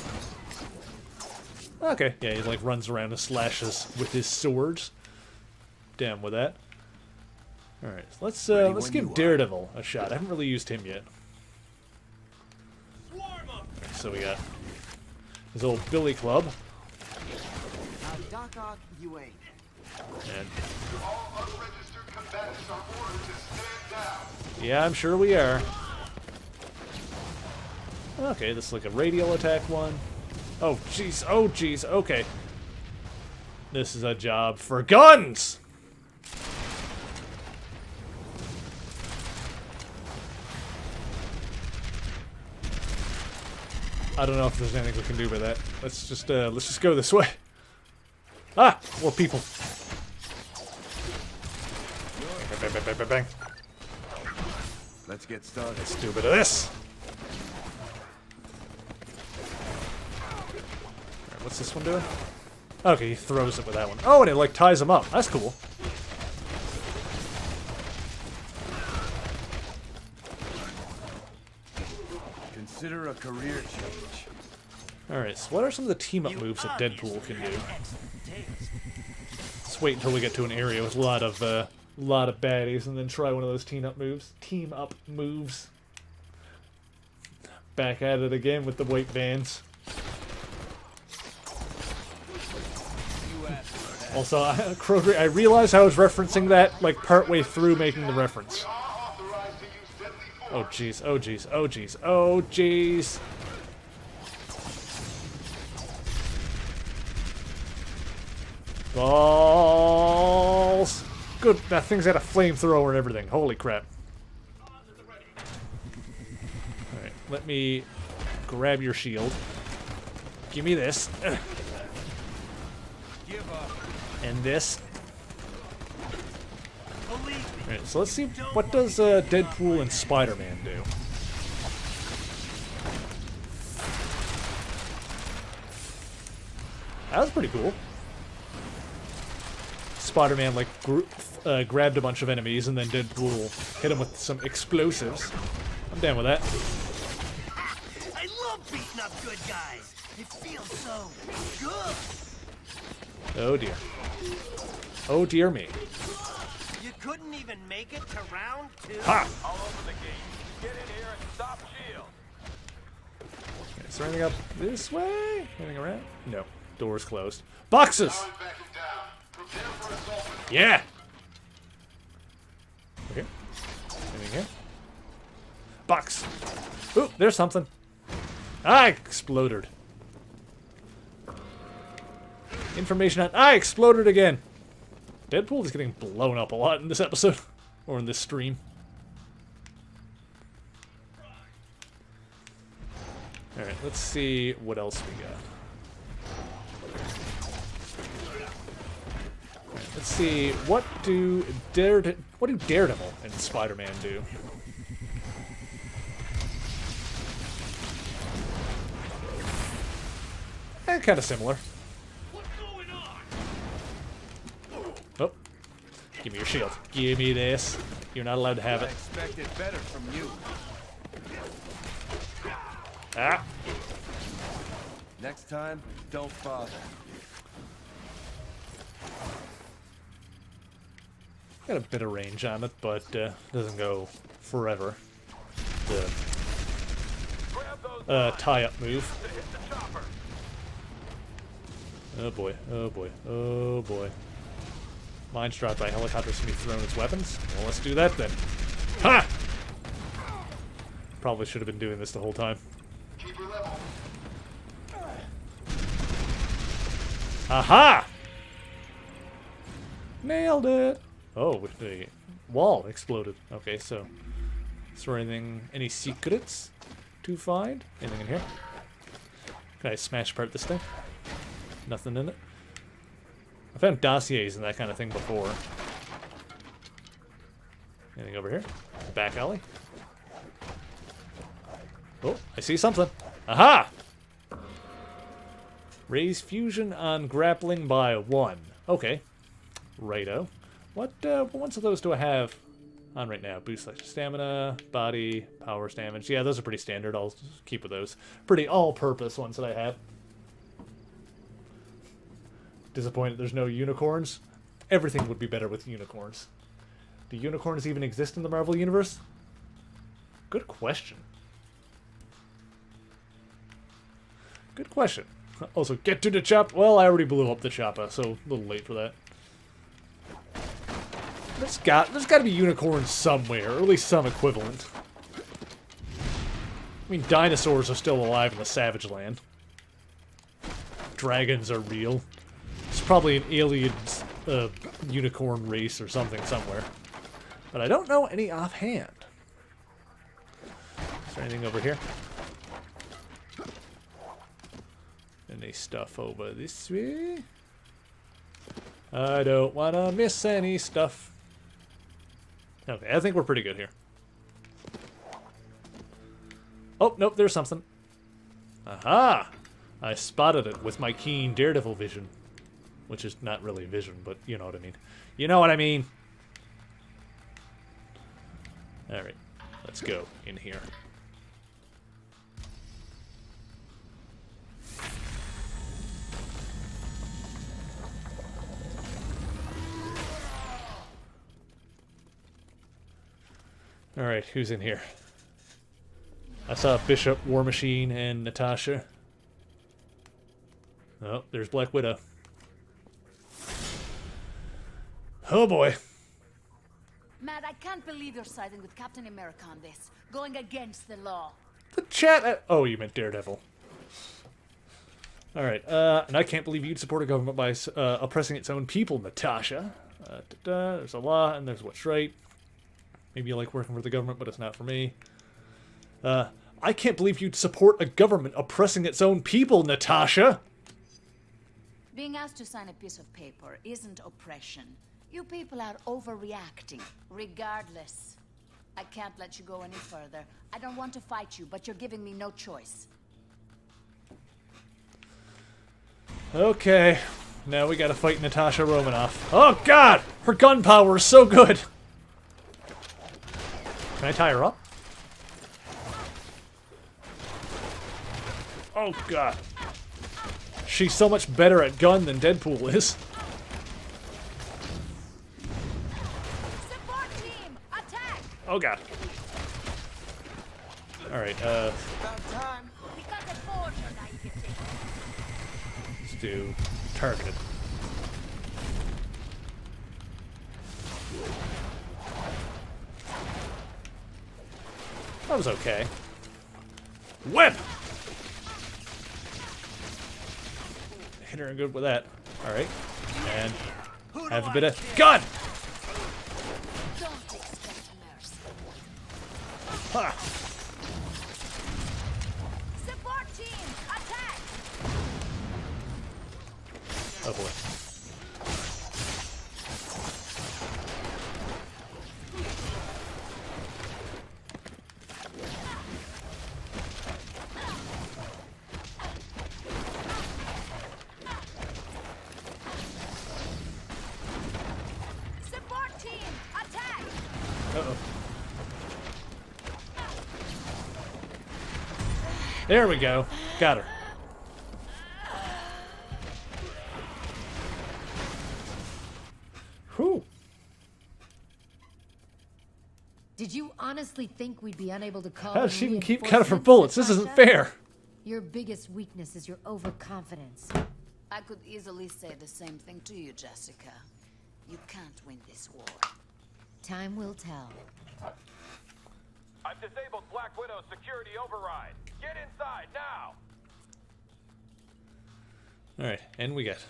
Okay, yeah, he like runs around and slashes with his swords. Down with that. Alright, so let's give Daredevil a shot. I haven't really used him yet. Okay, so we got his old Billy Club. Doc, you ain't. And yeah, I'm sure we are. Okay, this is like a radial attack one. Oh, jeez. Oh, jeez. Okay. This is a job for guns! I don't know if there's anything we can do with that. Let's just go this way. Ah! More people. Bang, bang, bang, bang, bang. Let's get started. Let's do a bit of this. Alright, what's this one doing? Okay, he throws it with that one. Oh, and it like ties him up. That's cool. Consider a career change. Alright, so what are some of the team-up moves that Deadpool can do? Let's wait until we get to an area with a lot of baddies and then try one of those team-up moves. Back at it again with the white vans. Also, I realized I was referencing that like partway through making the reference. Oh jeez, oh jeez, oh jeez, oh jeez. Balls! Good, that thing's got a flamethrower and everything. Holy crap. Alright, let me grab your shield. Give me this. And this. Alright, so let's see, what does Deadpool and Spider-Man do? That was pretty cool. Spider-Man like grabbed a bunch of enemies, and then Deadpool hit him with some explosives. I'm down with that. I love beating up good guys. It feels so good. Oh dear. Oh dear me. You couldn't even make it to round 2. Ha! All over the gate. Get in here and stop shield. Okay, is there anything up this way? Anything around? No. Door's closed. Boxes! Yeah! Okay. Anything here? Box! Ooh, there's something. I exploded. Information on... I exploded again! Deadpool is getting blown up a lot in this episode. Or in this stream. Alright, let's see what else we got. Alright, let's see, what do Daredevil and Spider-Man do? Kind of similar. Oh. Give me your shield. Give me this. You're not allowed to have I it. expected better from you. Ah! Next time, don't bother. Got a bit of range on it, but doesn't go forever. The tie-up move. Oh boy, oh boy, oh boy. Mines dropped by helicopters can be thrown as weapons. Well, let's do that then. Ha! Probably should have been doing this the whole time. Aha! Nailed it! Oh, the wall exploded. Okay, so is there any secrets to find? Anything in here? Can I smash apart this thing? Nothing in it. I found dossiers and that kind of thing before. Anything over here? Back alley? Oh, I see something. Aha! Raise fusion on grappling by 1. Okay. Righto. What ones of those do I have on right now? Boost like stamina, body, power damage. Yeah, those are pretty standard. I'll keep with those. Pretty all-purpose ones that I have. Disappointed there's no unicorns. Everything would be better with unicorns. Do unicorns even exist in the Marvel Universe? Good question. Good question. Also, get to the chop. Well, I already blew up the chopper, so a little late for that. There's got to be unicorns somewhere, or at least some equivalent. I mean, dinosaurs are still alive in the Savage Land. Dragons are real. It's probably an alien unicorn race or something somewhere. But I don't know any offhand. Is there anything over here? Any stuff over this way? I don't want to miss any stuff. Okay, I think we're pretty good here. Oh, nope, there's something. Aha! I spotted it with my keen daredevil vision. Which is not really vision, but you know what I mean. You know what I mean! Alright, let's go in here. Alright, who's in here? I saw Bishop, War Machine, and Natasha. Oh, there's Black Widow. Oh boy. Matt, I can't believe you're siding with Captain America on this. Going against the law. The chat... Oh, you meant Daredevil. Alright, and I can't believe you'd support a government by oppressing its own people, Natasha. There's a law, and there's what's right. Maybe you like working for the government, but it's not for me. I can't believe you'd support a government oppressing its own people, Natasha! Being asked to sign a piece of paper isn't oppression. You people are overreacting, regardless. I can't let you go any further. I don't want to fight you, but you're giving me no choice. Okay, now we gotta fight Natasha Romanoff. Oh god! Her gun power is so good! Can I tie her up? Oh god. She's so much better at gun than Deadpool is. Support team, attack! Oh god. Alright, About time. We got the border now, you can take. let's do targeted. That was okay. Whip! Hit her good with that. Alright. And have a bit of gun! Don't expect mercy. Ha! Support team, attack! Oh boy. Support Uh-oh. There we go. Got her. Whew. Did you honestly think we'd be unable to call? How does she even keep counting for reinforcements bullets? at This isn't Pasha? fair. Your biggest weakness is your overconfidence. I could easily say the same thing to you, Jessica. You can't win this war. Time will tell. I've disabled Black Widow's security override. Get inside now! Alright, and we get.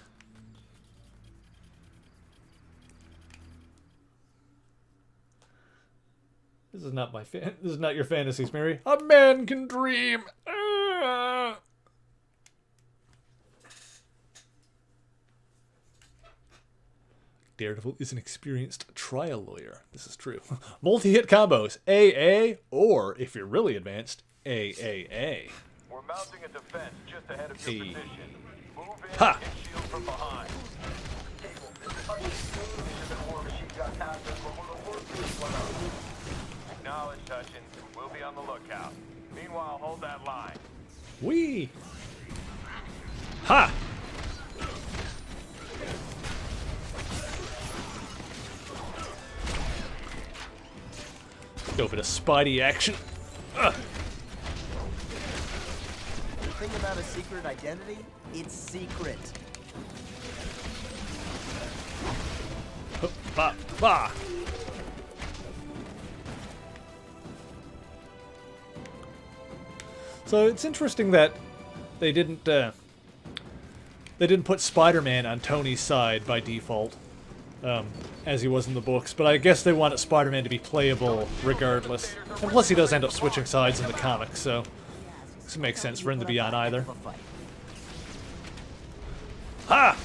This is not my this is not your fantasies, Mary. A man can dream. Daredevil is an experienced trial lawyer. This is true. Multi-hit combos, AA, or if you're really advanced, AAA. We're mounting a defense just ahead of your position. Move in Ha! and shield from behind. Acknowledged, Hutchins. We'll be on the lookout. Meanwhile, hold that line. Wee! Ha! Go for the Spidey action. Ugh. The thing about a secret identity, it's secret. Ba ba. So it's interesting that they didn't put Spider-Man on Tony's side by default, as he was in the books. But I guess they wanted Spider-Man to be playable regardless. And plus, he does end up switching sides in the comics, so it makes sense for him to be on either. Ha!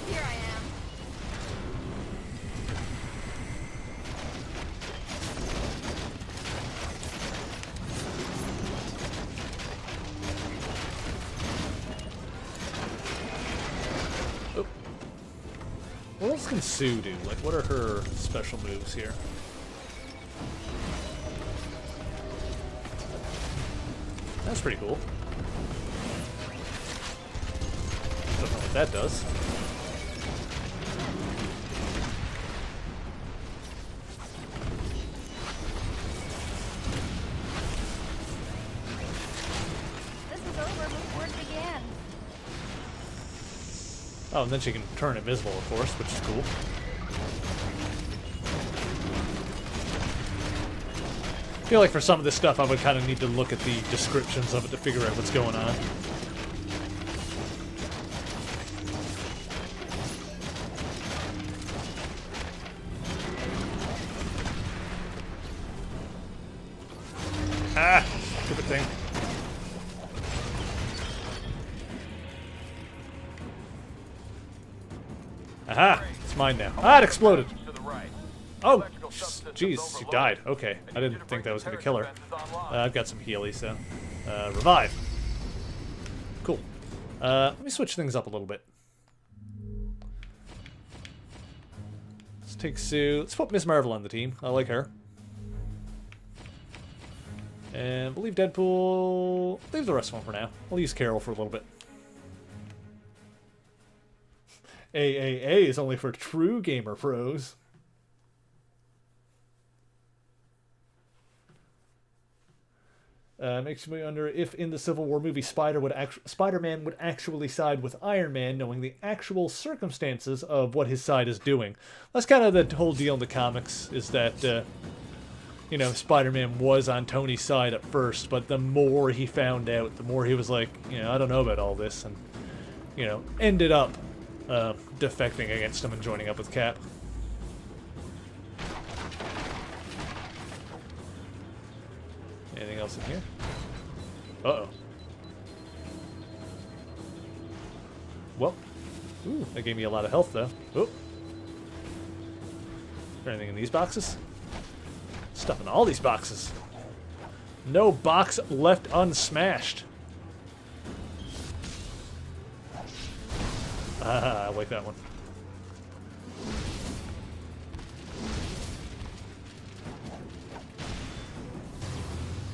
Here I am. Oh. What else can Sue do? Like, what are her special moves here? That's pretty cool. Don't know what that does. This is over before it began. Oh, and then she can turn invisible, of course, which is cool. I feel like for some of this stuff I would kind of need to look at the descriptions of it to figure out what's going on. Ah! Stupid thing. Aha! It's mine now. Ah, it exploded! Oh! Jeez, she died. Okay. I didn't think that was going to kill her. I've got some Healy, so... revive. Cool. Let me switch things up a little bit. Let's take Sue. Let's put Ms. Marvel on the team. I like her. And we'll leave Deadpool... Leave the rest of them for now. We'll use Carol for a little bit. AAA is only for true gamer pros. Makes me wonder if in the Civil War movie Spider-Man would actually side with Iron Man, knowing the actual circumstances of what his side is doing. That's kind of the whole deal in the comics, is that, you know, Spider-Man was on Tony's side at first, but the more he found out, the more he was like, you know, I don't know about all this, and, you know, ended up defecting against him and joining up with Cap. Anything else in here? Uh-oh. Well. Ooh, that gave me a lot of health, though. Oh. Is there anything in these boxes? Stuff in all these boxes. No box left unsmashed. Ah, I like that one.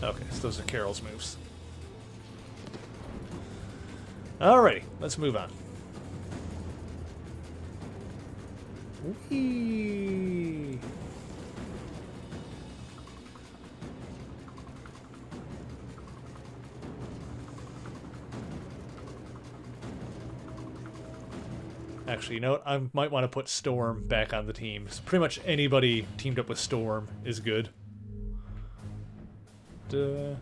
Okay, so those are Carol's moves. Alrighty, let's move on. Whee! Actually, you know what? I might want to put Storm back on the team. So pretty much anybody teamed up with Storm is good. Yeah,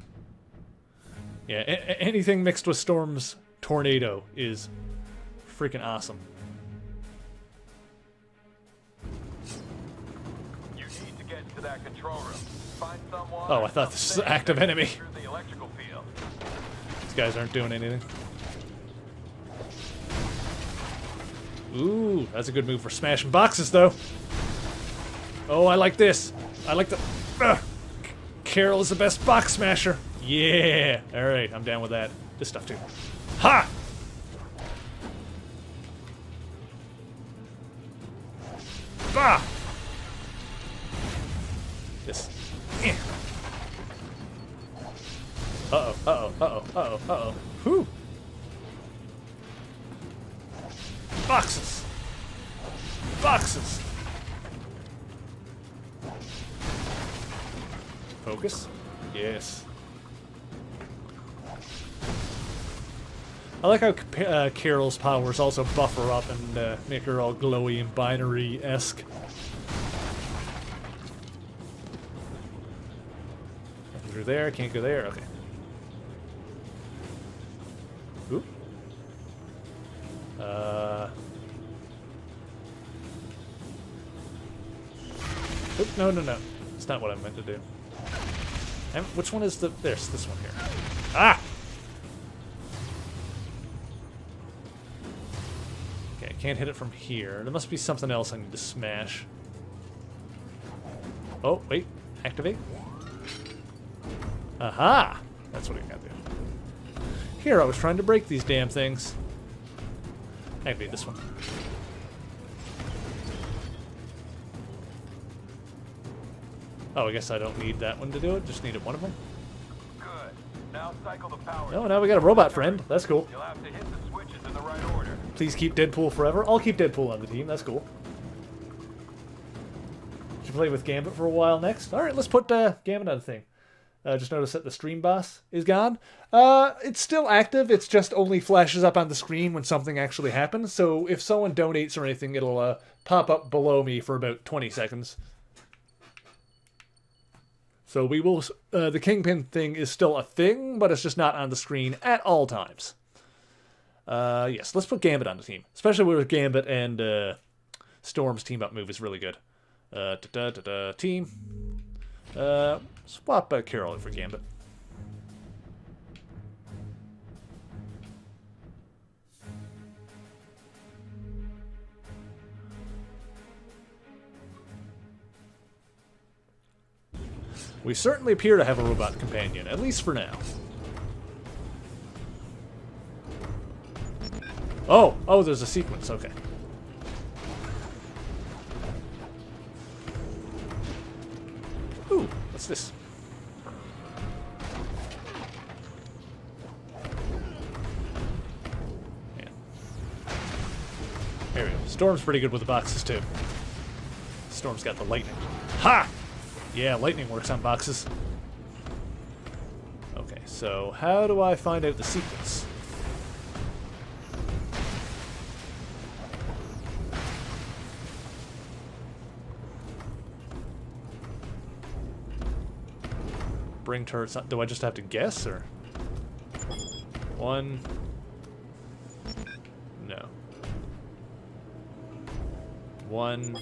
anything mixed with Storm's Tornado is freaking awesome. You need to get into that control room. Find someone. Oh, I thought this was an active enemy. Through the electrical field. These guys aren't doing anything. Ooh, that's a good move for smashing boxes, though. Oh, I like this. I like the... Carol is the best box smasher. Yeah. All right, I'm down with that. This stuff, too. Ha! Bah! This. Uh-oh, uh-oh, uh-oh, uh-oh, uh-oh. Whew. Boxes! Boxes! Focus? Yes. I like how Carol's powers also buff her up and make her all glowy and binary-esque. Can't go there, can't go there, okay. Oop. Oop, no, no, no. It's not what I meant to do. And which one is the... There's this one here. Ah! Okay, I can't hit it from here. There must be something else I need to smash. Oh, wait. Activate. Aha! That's what I gotta do. Here, I was trying to break these damn things. Activate this one. Oh, I guess I don't need that one to do it. Just needed one of them. Good. Now cycle the power. Oh, now we got a robot friend. That's cool. You'll have to hit the switches in the right order. Please keep Deadpool forever. I'll keep Deadpool on the team. That's cool. Should play with Gambit for a while next. All right, let's put Gambit on the thing. Just noticed that the stream boss is gone. It's still active. It's just only flashes up on the screen when something actually happens. So if someone donates or anything, it'll pop up below me for about 20 seconds. So we will, the Kingpin thing is still a thing, but it's just not on the screen at all times. Yes, let's put Gambit on the team. Especially with Gambit and Storm's team-up move is really good. Team. Swap Carol for Gambit. We certainly appear to have a robot companion, at least for now. Oh, there's a sequence, okay. Ooh, what's this? Man. There we go. Storm's pretty good with the boxes, too. Storm's got the lightning. Ha! Yeah, lightning works on boxes. Okay, so how do I find out the sequence? Bring turrets on. Do I just have to guess, or? One. No. One.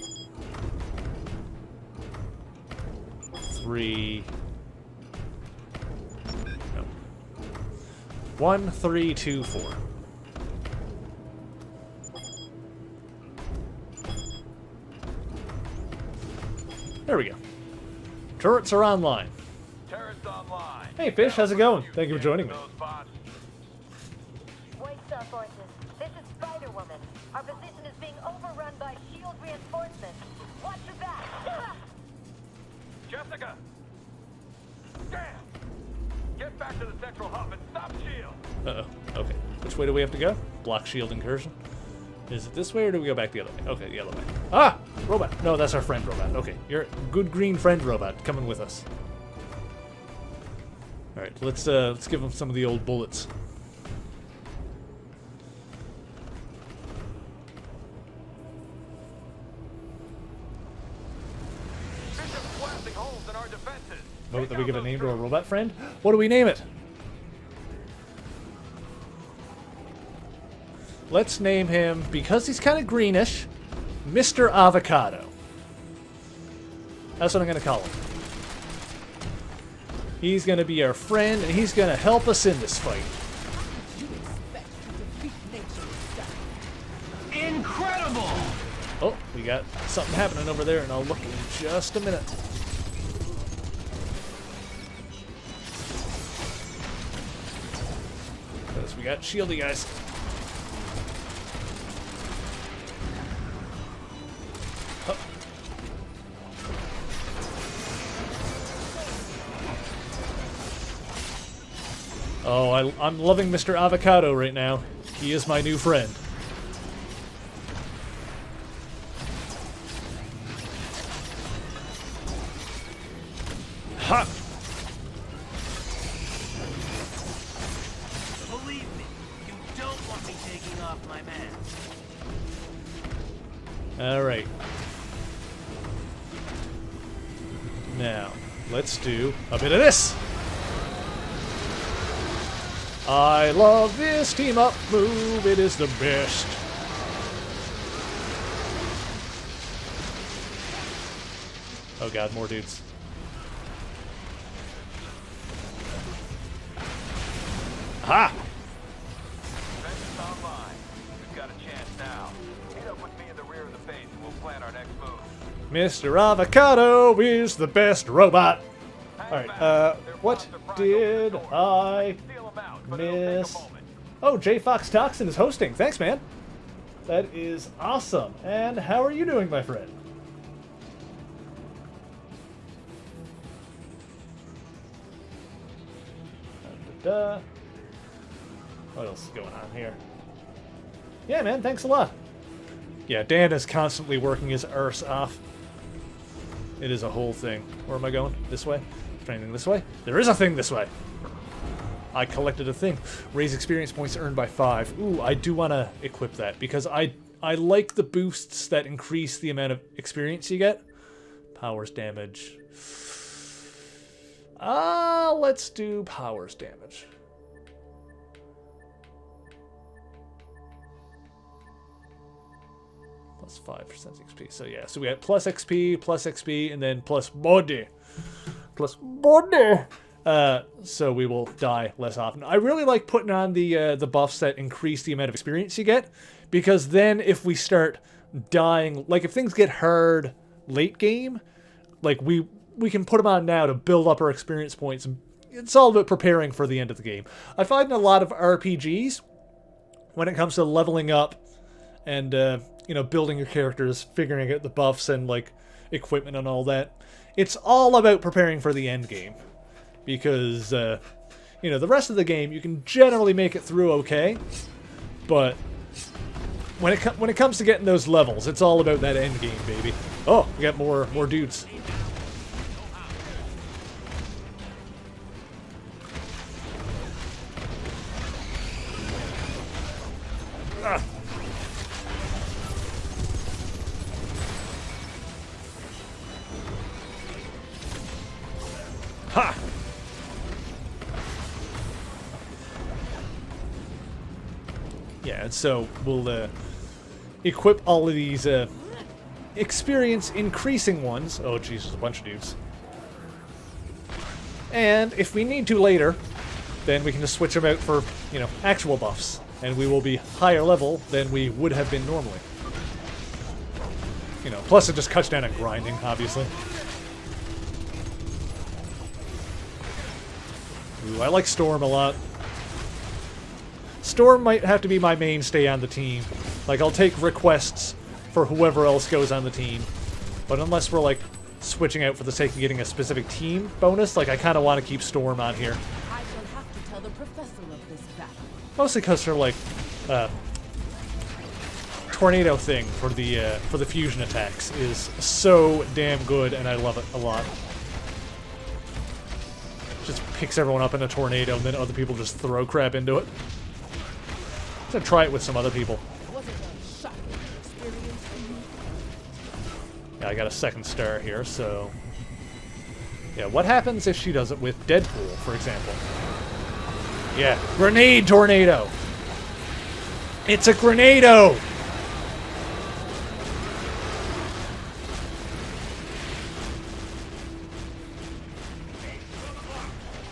3. No. 1, 3, 2, 4. There we go. Turrets are online. Turrets online. Hey, Fish, how's it going? Thank you for joining me. White Star Forces, this is Spider-Woman. Our position is being overrun by SHIELD reinforcements. Watch your back! Jessica! Damn! Get back to the central hub and stop SHIELD! Uh-oh. Okay. Which way do we have to go? Block shield incursion. Is it this way or do we go back the other way? Okay, the other way. Ah! Robot! No, that's our friend robot. Okay, your good green friend robot coming with us. Alright, let's give him some of the old bullets. Vote that we give a name to our robot friend? What do we name it? Let's name him, because he's kind of greenish, Mr. Avocado. That's what I'm going to call him. He's going to be our friend, and he's going to help us in this fight. Incredible! Oh, we got something happening over there, and I'll look in just a minute. Because we got shieldy guys. Oh, I'm loving Mr. Avocado right now. He is my new friend. Ha! Believe me, you don't want me taking off my mask. Alright. Now, let's do a bit of this! I love this team up move, it is the best. Oh god, more dudes. Aha! Vengeance online. We've got a chance now. Meet up with me in the rear of the base and we'll plan our next move. Mr. Avocado is the best robot. Alright, what did I miss? Oh, J Fox Toxin is hosting. Thanks, man. That is awesome. And how are you doing, my friend? What else is going on here? Yeah, man, thanks a lot. Yeah, Dan is constantly working his arse off. It is a whole thing. Where am I going? This way? Is there anything this way? There is a thing this way! I collected a thing. Raise experience points earned by 5. Ooh, I do want to equip that, because I like the boosts that increase the amount of experience you get. Powers damage. Let's do powers damage. Plus 5% XP. So yeah, so we had plus XP, and then plus body. Plus body! So we will die less often. I really like putting on the buffs that increase the amount of experience you get, because then if we start dying, like if things get hard late game, like we can put them on now to build up our experience points. It's all about preparing for the end of the game. I find in a lot of RPGs, when it comes to leveling up and building your characters, figuring out the buffs and like equipment and all that, it's all about preparing for the end game. Because, the rest of the game, you can generally make it through okay, but when it comes to getting those levels, it's all about that end game, baby. Oh, we got more dudes. Ah. Ha! Yeah, and so we'll equip all of these experience increasing ones. Oh, Jesus, a bunch of dudes. And if we need to later, then we can just switch them out for, actual buffs. And we will be higher level than we would have been normally. Plus it just cuts down on grinding, obviously. Ooh, I like Storm a lot. Storm might have to be my mainstay on the team. Like, I'll take requests for whoever else goes on the team. But unless we're, like, switching out for the sake of getting a specific team bonus, like, I kind of want to keep Storm on here. I shall have to tell the professor of this battle. Mostly because her, like, tornado thing for the fusion attacks is so damn good, and I love it a lot. Just picks everyone up in a tornado, and then other people just throw crap into it. I'm gonna try it with some other people. Yeah, I got a second star here, so... Yeah, what happens if she does it with Deadpool, for example? Yeah, grenade tornado! It's a grenado!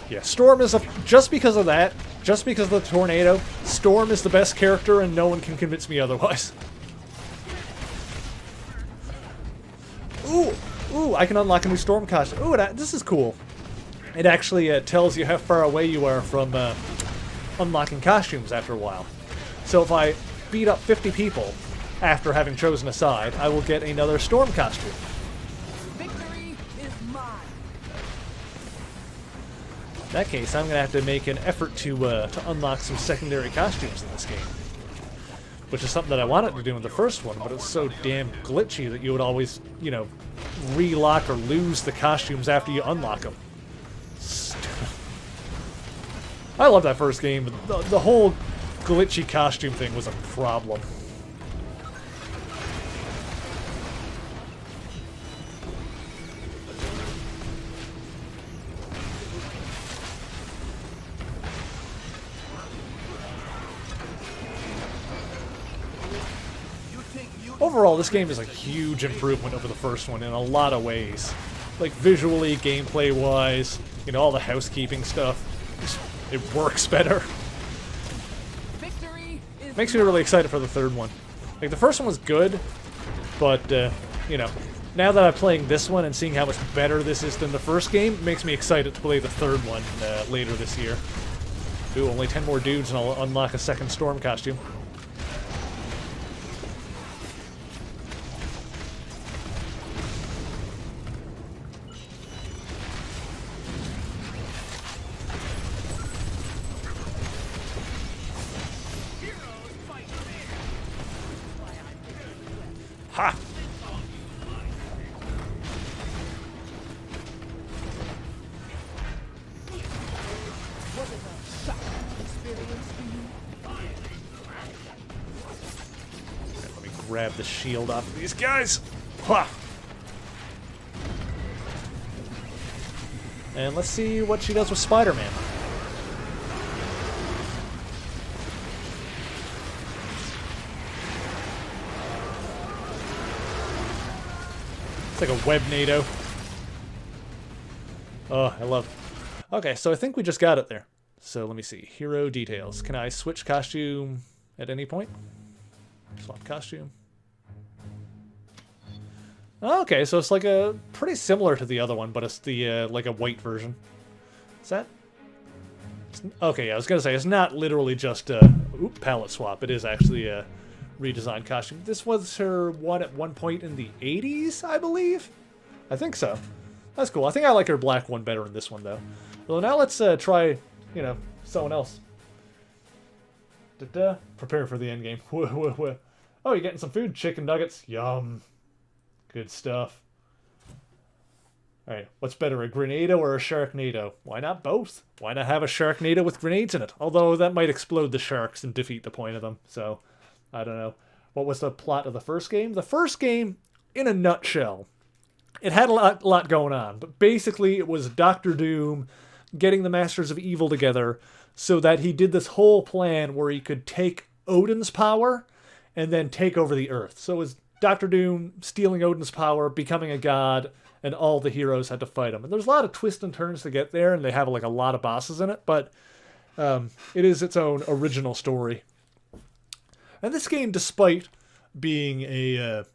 Yeah, Storm is just because of that, just because of the tornado, Storm is the best character and no one can convince me otherwise. Ooh, ooh, I can unlock a new Storm costume. Ooh, this is cool. It actually tells you how far away you are from unlocking costumes after a while. So if I beat up 50 people after having chosen a side, I will get another Storm costume. Victory is mine. In that case, I'm going to have to make an effort to unlock some secondary costumes in this game. Which is something that I wanted to do in the first one, but it's so damn glitchy that you would always, you know, relock or lose the costumes after you unlock them. I love that first game, but the whole glitchy costume thing was a problem. Overall, this game is a huge improvement over the first one in a lot of ways. Like, visually, gameplay-wise, you know, all the housekeeping stuff. It works better. Makes me really excited for the third one. Like, the first one was good, but, you know, now that I'm playing this one and seeing how much better this is than the first game, it makes me excited to play the third one later this year. Ooh, only 10 more dudes and I'll unlock a second Storm costume. Ha! Let me grab the shield off of these guys. Ha! And let's see what she does with Spider-Man. It's like a web NATO. Oh, I love it. Okay, so I think we just got it there. So let me see. Hero details. Can I switch costume at any point? Swap costume. Okay, so it's like a pretty similar to the other one, but it's the like a white version. Is that? Okay, yeah, I was gonna say it's not literally just a palette swap. It is actually a redesigned costume. This was her one at one point in the 80s, I believe. I think so. That's cool. I think I like her black one better in this one, though. Well, now let's try, you know, someone else. Prepare for the end game. Oh, you're getting some food. Chicken nuggets. Yum. Good stuff. Alright, what's better, a Grenado or a Sharknado? Why not both? Why not have a Sharknado with grenades in it? Although that might explode the sharks and defeat the point of them, so I don't know. What was the plot of the first game? The first game, in a nutshell, it had a lot going on, but basically it was Doctor Doom getting the Masters of Evil together so that he did this whole plan where he could take Odin's power and then take over the Earth. So it was Doctor Doom stealing Odin's power, becoming a god, and all the heroes had to fight him. And there's a lot of twists and turns to get there, and they have like a lot of bosses in it, but it is its own original story. And this game, despite being a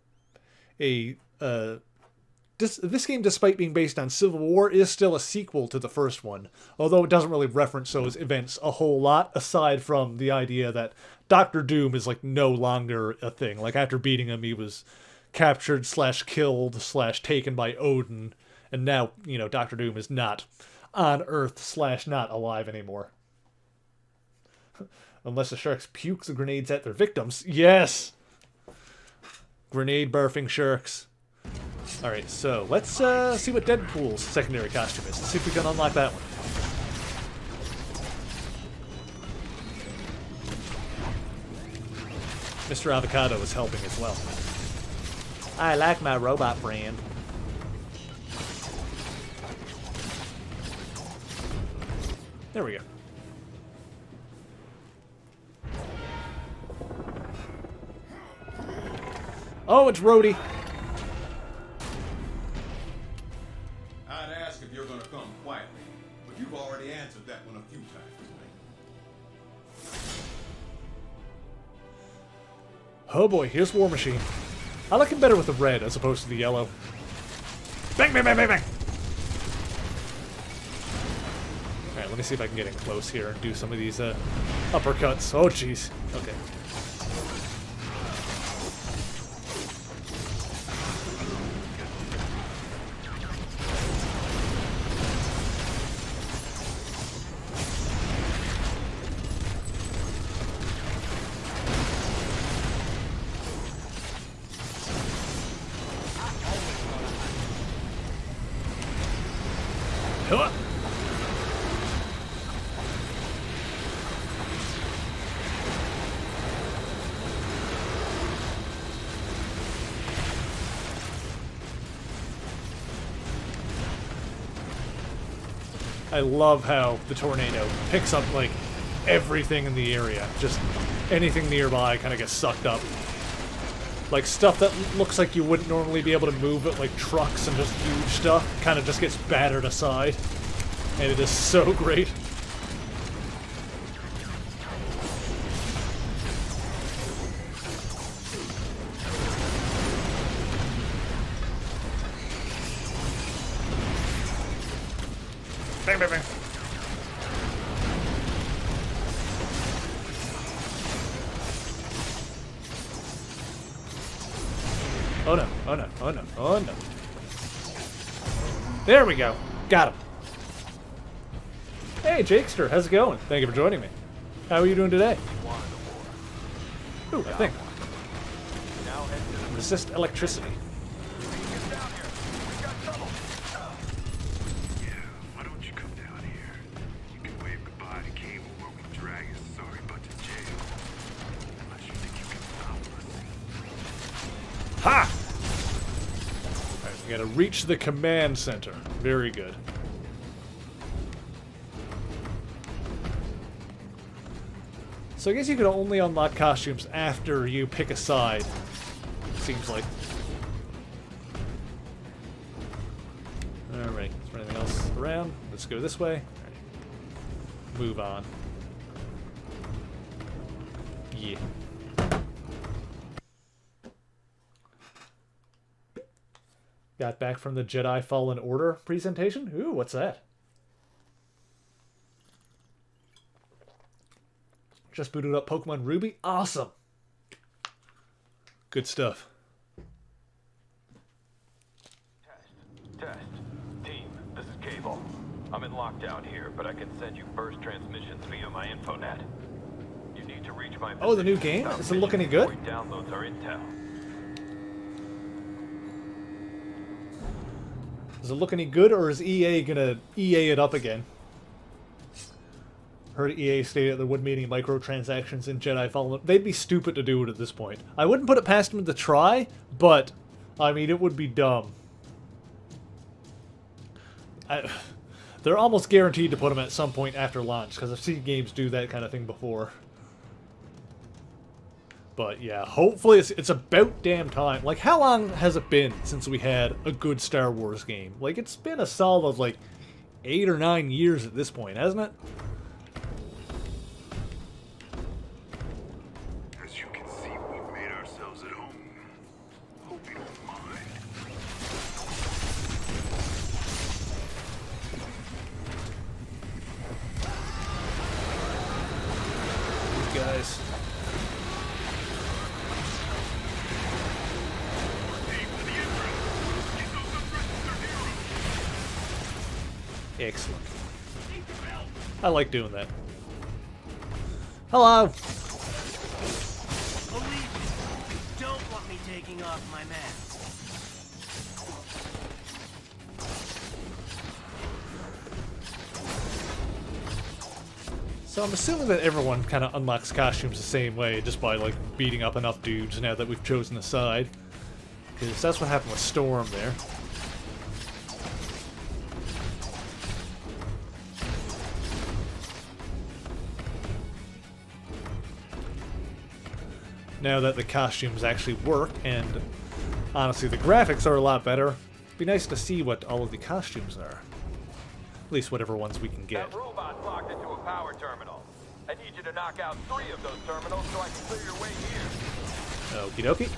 this game, despite being based on Civil War, is still a sequel to the first one, although it doesn't really reference those events a whole lot, aside from the idea that Doctor Doom is like no longer a thing. Like after beating him, he was captured / killed / taken by Odin, and now, you know, Doctor Doom is not on Earth / not alive anymore. Unless the sharks puke the grenades at their victims. Yes! Grenade barfing sharks. Alright, so let's see what Deadpool's secondary costume is. Let's see if we can unlock that one. Mr. Avocado is helping as well. I like my robot friend. There we go. Oh, it's Rhodey. I'd ask if you're gonna come quietly, but you've already answered that one a few times. Oh boy, here's War Machine. I like him better with the red as opposed to the yellow. Bang, bang, bang, bang, bang! Alright, let me see if I can get in close here and do some of these uppercuts. Oh, jeez. Okay. Huh. I love how the tornado picks up, like, everything in the area. Just anything nearby kind of gets sucked up. Like, stuff that looks like you wouldn't normally be able to move it, like trucks and just huge stuff, kind of just gets battered aside. And it is so great. Bang, bang, bang. Oh no, oh no, oh no, oh no. There we go. Got him. Hey, Jakester, how's it going? Thank you for joining me. How are you doing today? Ooh, I think. Resist electricity. Why don't you come down here? You can wave goodbye to Cable while we drag his sorry butt to jail. Unless you think you can stop us. Ha! Alright, we gotta reach the command center. Very good. So I guess you could only unlock costumes after you pick a side. Seems like. Alright, is there anything else around? Let's go this way. Alright. Move on. Yeah. Got back from the Jedi Fallen Order presentation. Ooh, what's that? Just booted up Pokemon Ruby. Awesome. Good stuff. Test. Team, this is Cable. I'm in lockdown here, but I can send you burst transmissions via my infonet. You need to reach my Oh, the new game? Does it look any good? Downloads our intel. Does it look any good, or is EA gonna EA it up again? Heard EA stated there wouldn't be any microtransactions in Jedi Fallen. They'd be stupid to do it at this point. I wouldn't put it past them to try, but, I mean, it would be dumb. They're almost guaranteed to put them at some point after launch, because I've seen games do that kind of thing before. But yeah, hopefully it's about damn time. Like, how long has it been since we had a good Star Wars game? Like, it's been a solid, like, 8 or 9 years at this point, hasn't it? As you can see, we've made ourselves at home. Hope you don't mind. guys. Excellent. I like doing that. Hello! Believe me, you don't want me taking off my mask. So I'm assuming that everyone kind of unlocks costumes the same way, just by like beating up enough dudes now that we've chosen a side. Because that's what happened with Storm there. Now that the costumes actually work, and honestly the graphics are a lot better, it'd be nice to see what all of the costumes are. At least whatever ones we can get. That robot's locked into a power terminal. I need you to knock out 3 of those terminals so I can clear your way here. Okie dokie.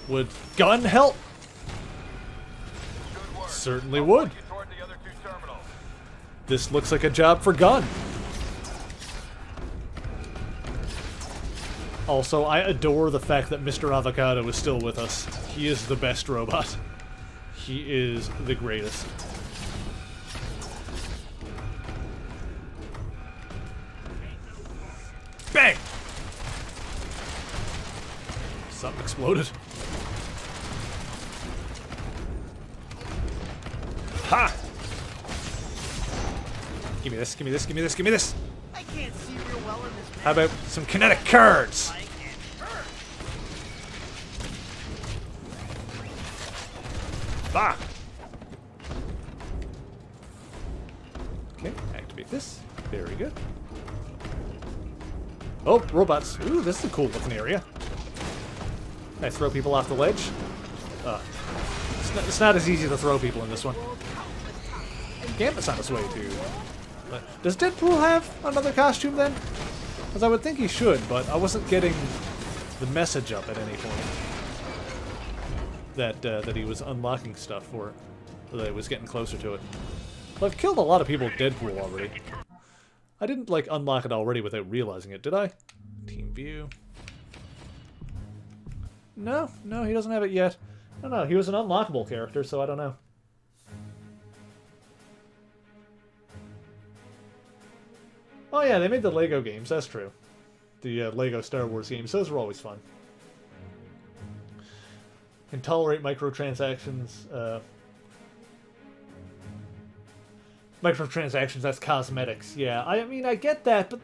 Would gun help? Certainly would. This looks like a job for gun. Also, I adore the fact that Mr. Avocado is still with us. He is the best robot. He is the greatest. Bang! Something exploded. Ha! Give me this, give me this, give me this, give me this! I can't see real well in this. How about some kinetic cards? Ah! Okay, activate this. Very good. Oh, robots. Ooh, this is a cool looking area. Can I throw people off the ledge? It's not as easy to throw people in this one. Gambit's on his way too. Does Deadpool have another costume then? Because I would think he should, but I wasn't getting the message up at any point that he was unlocking stuff for it, or that it was getting closer to it. Well, I've killed a lot of people with Deadpool already. I didn't like unlock it already without realizing it, did I? Team view. No, he doesn't have it yet. I don't know. He was an unlockable character, so I don't know. Oh yeah, they made the Lego games, that's true. The Lego Star Wars games, those were always fun. Can tolerate microtransactions. Microtransactions, that's cosmetics. Yeah, I mean, I get that, but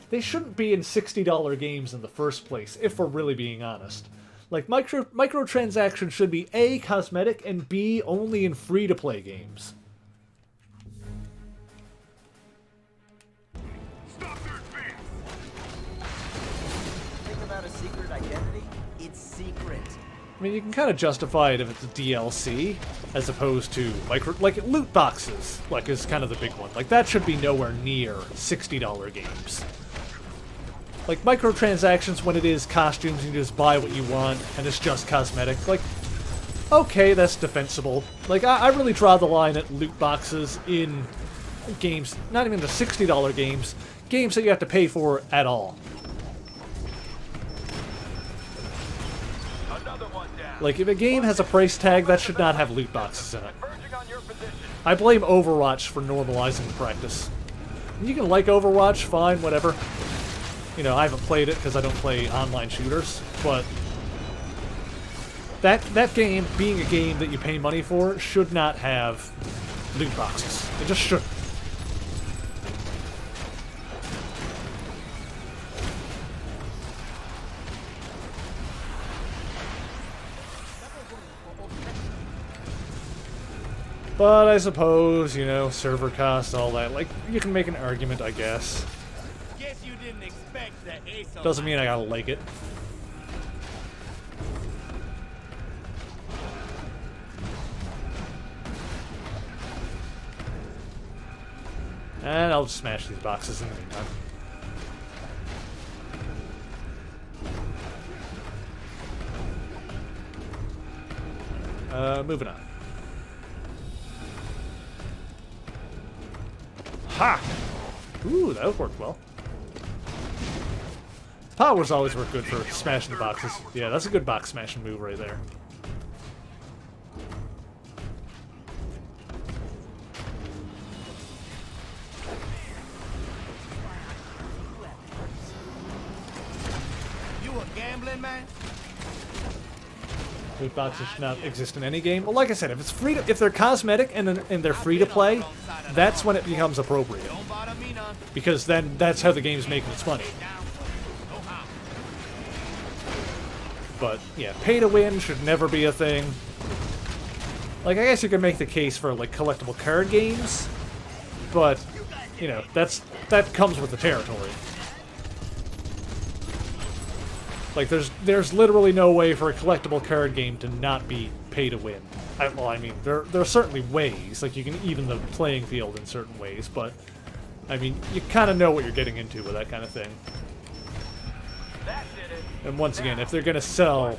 they shouldn't be in $60 games in the first place, if we're really being honest. Like, microtransactions should be A, cosmetic, and B, only in free-to-play games. Think about a secret identity? It's secret. I mean, you can kind of justify it if it's a DLC, as opposed to, like loot boxes, like, is kind of the big one. Like, that should be nowhere near $60 games. Like, microtransactions, when it is costumes, you just buy what you want, and it's just cosmetic. Like, okay, that's defensible. Like, I really draw the line at loot boxes in games, not even the $60 games, games that you have to pay for at all. Like, if a game has a price tag, that should not have loot boxes in it. I blame Overwatch for normalizing the practice. You can like Overwatch, fine, whatever. You know, I haven't played it because I don't play online shooters, but that game, being a game that you pay money for, should not have loot boxes. It just shouldn't. But I suppose, you know, server costs, all that, like, you can make an argument, I guess. Guess you didn't expect the ace. Doesn't mean I gotta like it. And I'll just smash these boxes in the meantime. Moving on. Ha! Ooh, that would work well. Powers always work good for smashing the boxes. Yeah, that's a good box smashing move right there. You a gambling man? Loot boxes should not exist in any game. Well, like I said, if it's free, if they're cosmetic and they're free to play, that's when it becomes appropriate. Because then that's how the game's making its money. But yeah, pay to win should never be a thing. Like, I guess you could make the case for like collectible card games, but you know, that comes with the territory. Like, there's literally no way for a collectible card game to not be pay to win. Well, I mean, there are certainly ways. Like, you can even the playing field in certain ways, but I mean, you kind of know what you're getting into with that kind of thing. And once again, if they're gonna sell,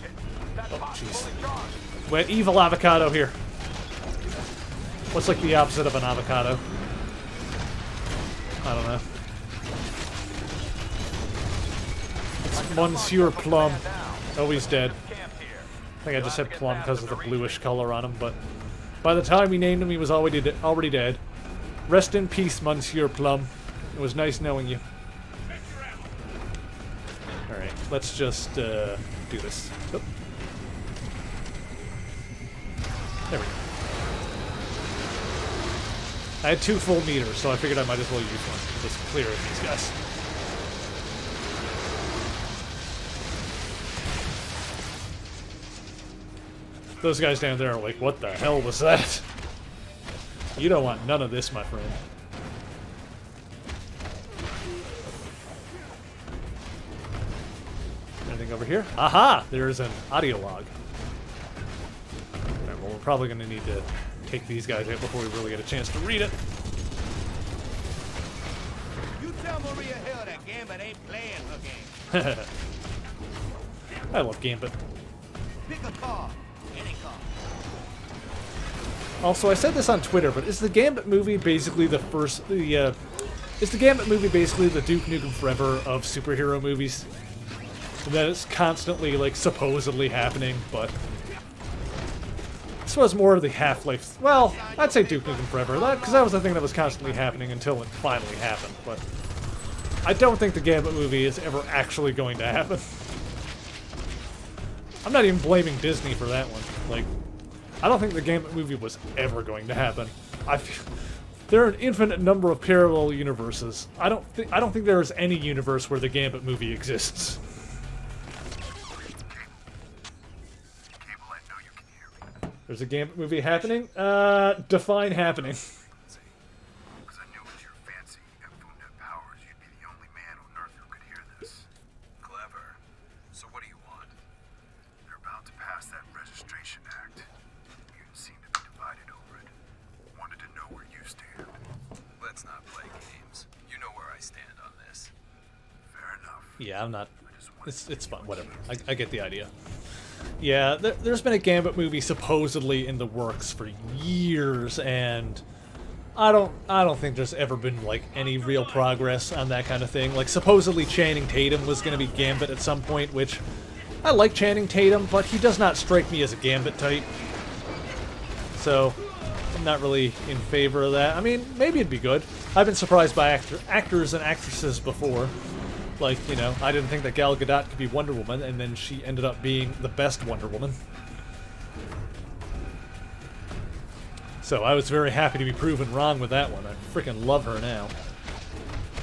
oh jeez, wet evil avocado here. What's like the opposite of an avocado? I don't know. Monsieur Plum. Oh, he's dead. I think I just said plum because of the bluish color on him, but by the time we named him, he was already dead. Rest in peace, Monsieur Plum. It was nice knowing you. Alright, let's just do this. Oh. There we go. I had 2 full meters, so I figured I might as well use one. Just clear these guys. Those guys down there are like, what the hell was that? You don't want none of this, my friend. Anything over here? Aha! There's an audio log. Alright, well, we're probably going to need to take these guys out before we really get a chance to read it. You tell Maria Hill that Gambit ain't playing her game. I love Gambit. Pick a car. Any car. Also, I said this on Twitter, but is the Gambit movie basically the first... is the Gambit movie basically the Duke Nukem Forever of superhero movies? That it's constantly, like, supposedly happening, but... This was more of the Half-Life... Well, I'd say Duke Nukem Forever, because that was the thing that was constantly happening until it finally happened, but... I don't think the Gambit movie is ever actually going to happen. I'm not even blaming Disney for that one. Like, I don't think the Gambit movie was ever going to happen. There are an infinite number of parallel universes. I don't think there is any universe where the Gambit movie exists. There's a Gambit movie happening? Define happening. Because I knew with your fancy Infonet powers, you'd be the only man on Earth who could hear this. Clever. So what do you want? They're about to pass that Registration Act. Mutants seem to be divided over it. Wanted to know where you stand. Let's not play games. You know where I stand on this. Fair enough. Yeah, I'm not... It's fun, whatever. I get the idea. Yeah, there's been a Gambit movie supposedly in the works for years, and I don't think there's ever been like any real progress on that kind of thing. Like, supposedly Channing Tatum was going to be Gambit at some point, which I like Channing Tatum, but he does not strike me as a Gambit type. So I'm not really in favor of that. I mean, maybe it'd be good. I've been surprised by actors and actresses before. Like, you know, I didn't think that Gal Gadot could be Wonder Woman, and then she ended up being the best Wonder Woman. So I was very happy to be proven wrong with that one. I freaking love her now.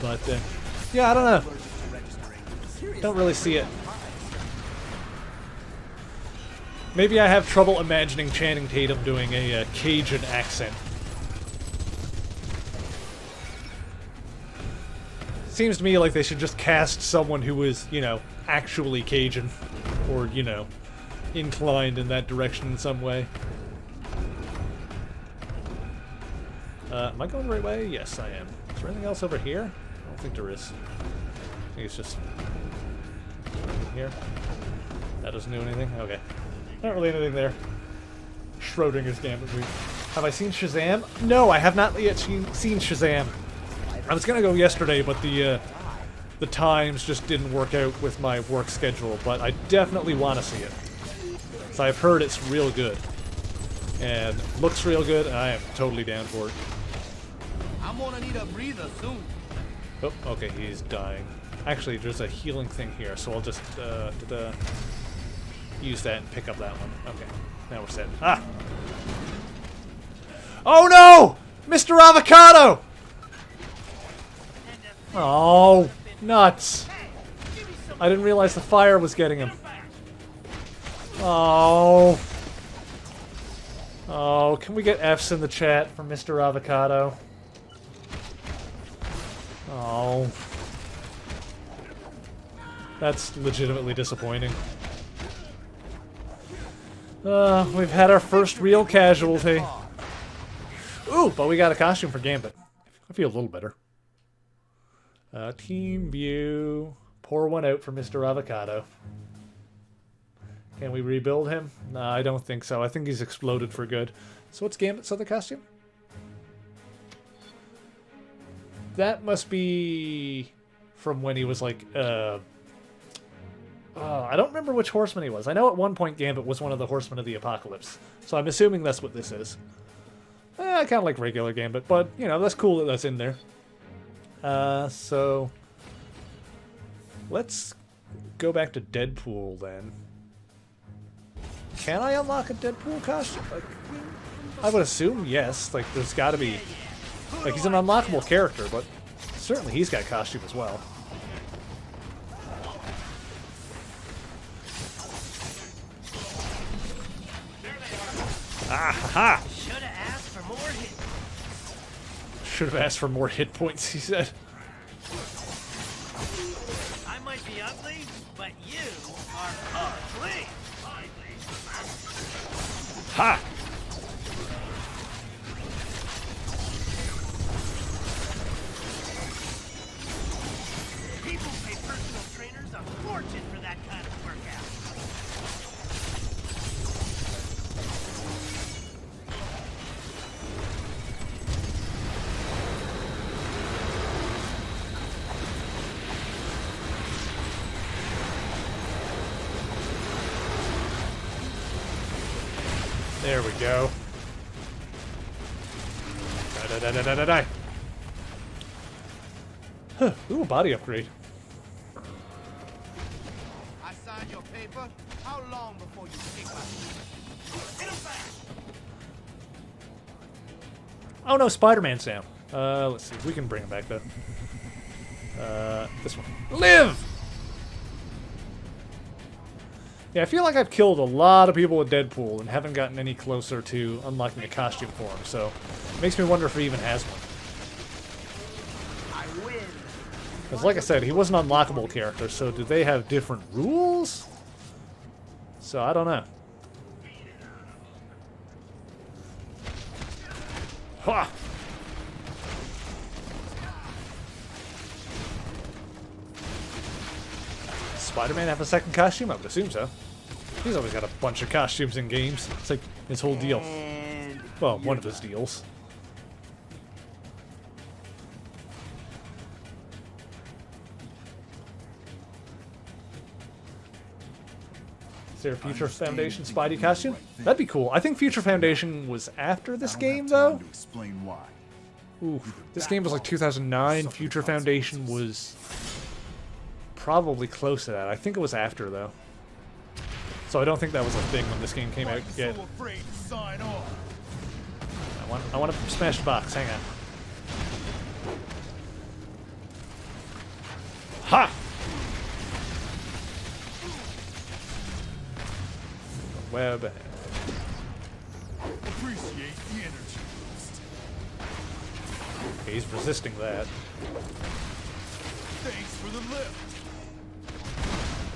But, yeah, I don't know. Don't really see it. Maybe I have trouble imagining Channing Tatum doing a Cajun accent. Seems to me like they should just cast someone who is, you know, actually Cajun. Or, you know, inclined in that direction in some way. Am I going the right way? Yes, I am. Is there anything else over here? I don't think there is. I think it's just... here. That doesn't do anything? Okay. Not really anything there. Schrodinger's Gambit movie. Have I seen Shazam? No, I have not yet seen Shazam. I was gonna go yesterday, but the times just didn't work out with my work schedule. But I definitely want to see it. So I've heard it's real good, and looks real good, and I am totally down for it. I'm gonna need a breather soon. Oh, okay, he's dying. Actually, there's a healing thing here, so I'll just use that and pick up that one. Okay, now we're set. Ah! Oh no! Mr. Avocado! Oh, nuts. I didn't realize the fire was getting him. Oh. Oh, can we get F's in the chat for Mr. Avocado? Oh. That's legitimately disappointing. We've had our first real casualty. Ooh, but we got a costume for Gambit. I feel a little better. Team view. Pour one out for Mr. Avocado. Can we rebuild him? No, I don't think so. I think he's exploded for good. So what's Gambit's other costume? That must be from when he was like, I don't remember which horseman he was. I know at one point Gambit was one of the horsemen of the apocalypse. So I'm assuming that's what this is. I kind of like regular Gambit, but, you know, that's cool that that's in there. So let's go back to Deadpool then. Can I unlock a Deadpool costume? Like, I would assume yes. Like, there's got to be... Like, he's an unlockable character, but certainly he's got costume as well. Ah, ha! Should have asked for more hit. Should have asked for more hit points, he said. I might be ugly, but you are ugly. Ha! People pay personal trainers a fortune for that kind of workout. There we go. Die. Huh. Ooh, body upgrade. I signed your paper. How long before you kick my feet? Hit him back. Oh no, Spider-Man's down. Let's see. We can bring him back though. This one. Live! Yeah, I feel like I've killed a lot of people with Deadpool and haven't gotten any closer to unlocking a costume for him, so it makes me wonder if he even has one. Because like I said, he was an unlockable character, so do they have different rules? So I don't know. Ha! Spider-Man have a second costume? I would assume so. He's always got a bunch of costumes in games. It's like his whole deal. Well, one of his deals. Is there a Future Foundation Spidey costume? That'd be cool. I think Future Foundation was after this game, though. Explain why. Ooh, this game was like 2009. Future Foundation was probably close to that. I think it was after, though. So I don't think that was a thing when this game came out yet. I want to smash the box. Hang on. Ha! Web. Appreciate the energy. He's resisting that. Thanks for the lift.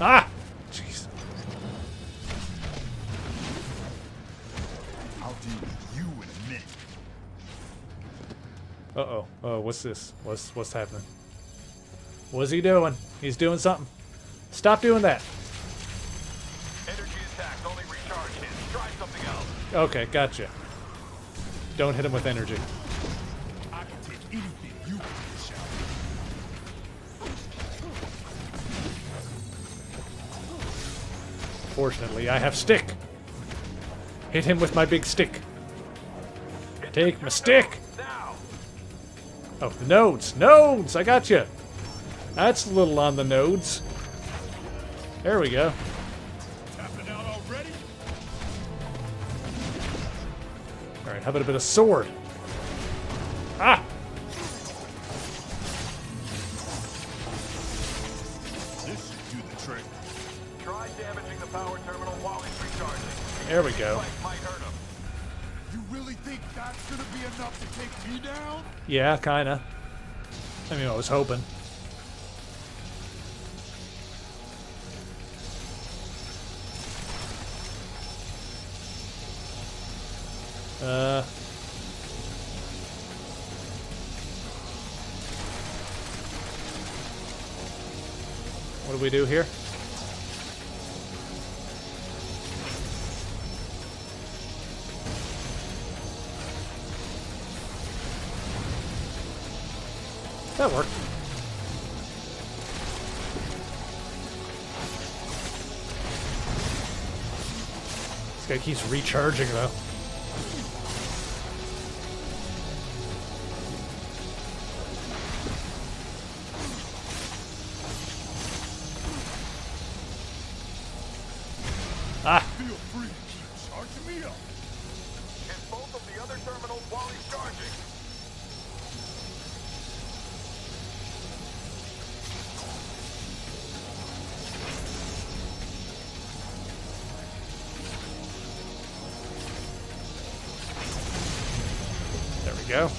Ah! Jeez. I'll deal with you in a minute. Uh-oh. Oh, what's this? What's happening? What's he doing? He's doing something. Stop doing that. Energy attacks only recharge hits. Try something else. Okay, gotcha. Don't hit him with energy. I can take anything you push out. unfortunately. I have stick. Hit him with my big stick. Take my stick! Oh, the nodes! Nodes! I got you! That's a little on the nodes. There we go. Alright, how about a bit of sword? Ah! This should do the trick. Try damaging the power terminal while it's recharging. There we go. Might hurt him. You really think that's gonna be enough to take me down? Yeah, kinda. I mean, I was hoping. What do we do here? That worked. This guy keeps recharging, though. Ah! Feel free to keep charging me up. Hit both of the other terminals while he's charging. There we go.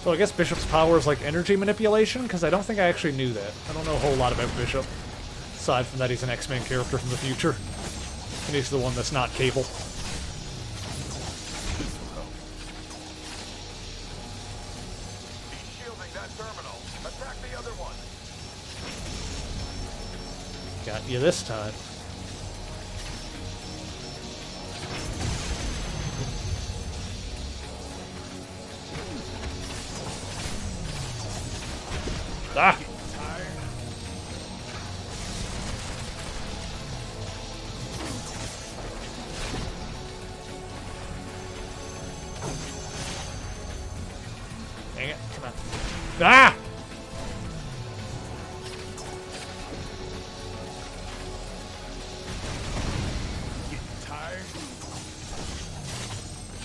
So I guess Bishop's power is like energy manipulation, because I don't think I actually knew that. I don't know a whole lot about Bishop, aside from that he's an X-Men character from the future. And he's the one that's not Cable. He's shielding that terminal. Attack the other one. Got you this time. Ah! Dang it, come on. Ah! Tired?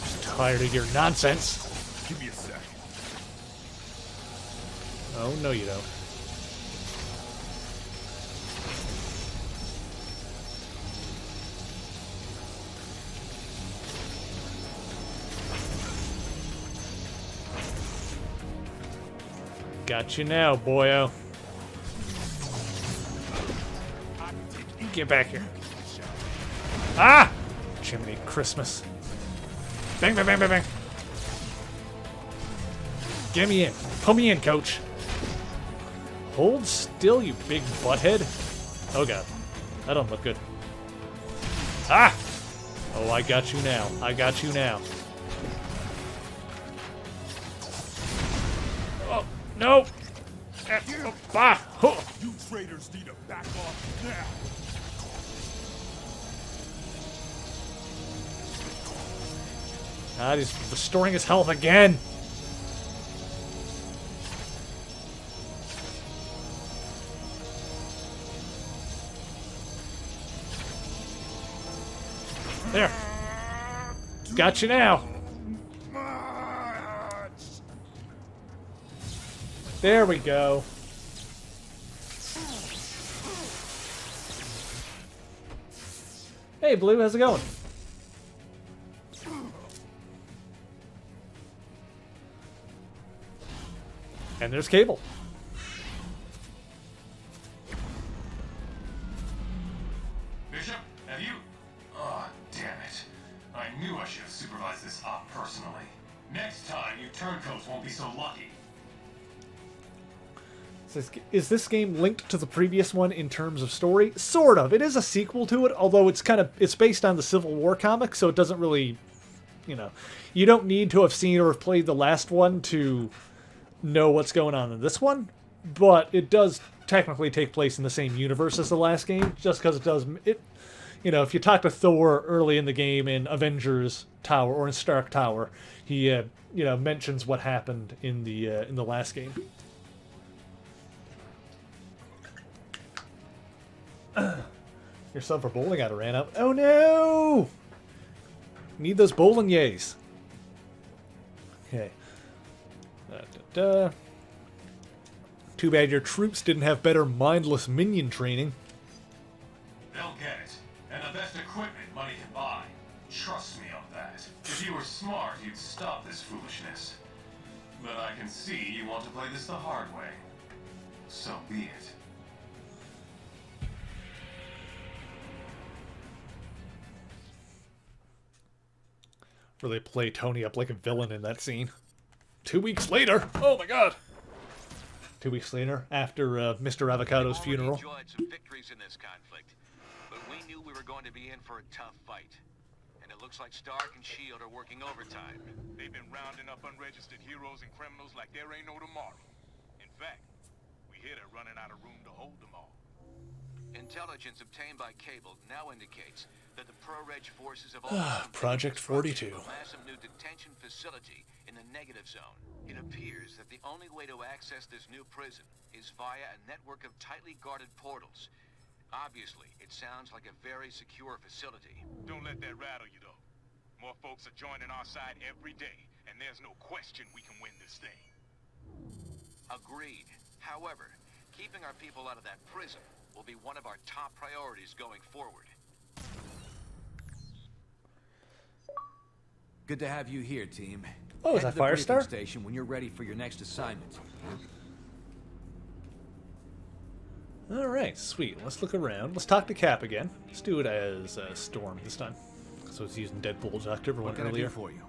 Just tired of your nonsense. Give me a sec. Oh, no you don't. Got you now, boyo. Get back here. Ah! Jiminy Christmas. Bang, bang, bang, bang, bang. Get me in. Put me in, coach. Hold still, you big butthead. Oh god. That don't look good. Ah! Oh, I got you now. I got you now. Oh, no! Oh, bah! Oh. You traitors need to back off now. God, he's restoring his health again. There. Got you now. There we go. Hey, Blue, how's it going? And there's Cable. Bishop, have you... Oh, damn it. I knew I should have supervised this op personally. Next time, you turncoats won't be so lucky. Is this game linked to the previous one in terms of story? Sort of. It is a sequel to it, although it's based on the Civil War comic, so it doesn't really, you don't need to have seen or have played the last one to know what's going on in this one, but it does technically take place in the same universe as the last game, just because if you talk to Thor early in the game in Avengers Tower or in Stark Tower, he mentions what happened in the last game. Your son for bowling out ran out. Oh no! Need those bowling yays. Okay. Too bad your troops didn't have better mindless minion training. They'll get it. And the best equipment money can buy. Trust me on that. If you were smart, you'd stop this foolishness. But I can see you want to play this the hard way. So be it. Really play Tony up like a villain in that scene. 2 weeks later! Oh my god! 2 weeks later, after Mr. Avocado's funeral. We enjoyed some victories in this conflict, but we knew we were going to be in for a tough fight. And it looks like Stark and S.H.I.E.L.D. are working overtime. They've been rounding up unregistered heroes and criminals like there ain't no tomorrow. In fact, we hear they're running out of room to hold them all. Intelligence obtained by Cable now indicates that the pro-reg forces have also Project 42. a massive new detention facility in the negative zone. It appears that the only way to access this new prison is via a network of tightly guarded portals. Obviously, it sounds like a very secure facility. Don't let that rattle you, though. More folks are joining our side every day, and there's no question we can win this thing. Agreed. However, keeping our people out of that prison will be one of our top priorities going forward. Good to have you here, team. Oh, is that Firestar? Station when you're ready for your next assignment. Alright, sweet. Let's look around. Let's talk to Cap again. Let's do it as Storm this time. So it's using Deadpool's October one earlier. What can I do for you?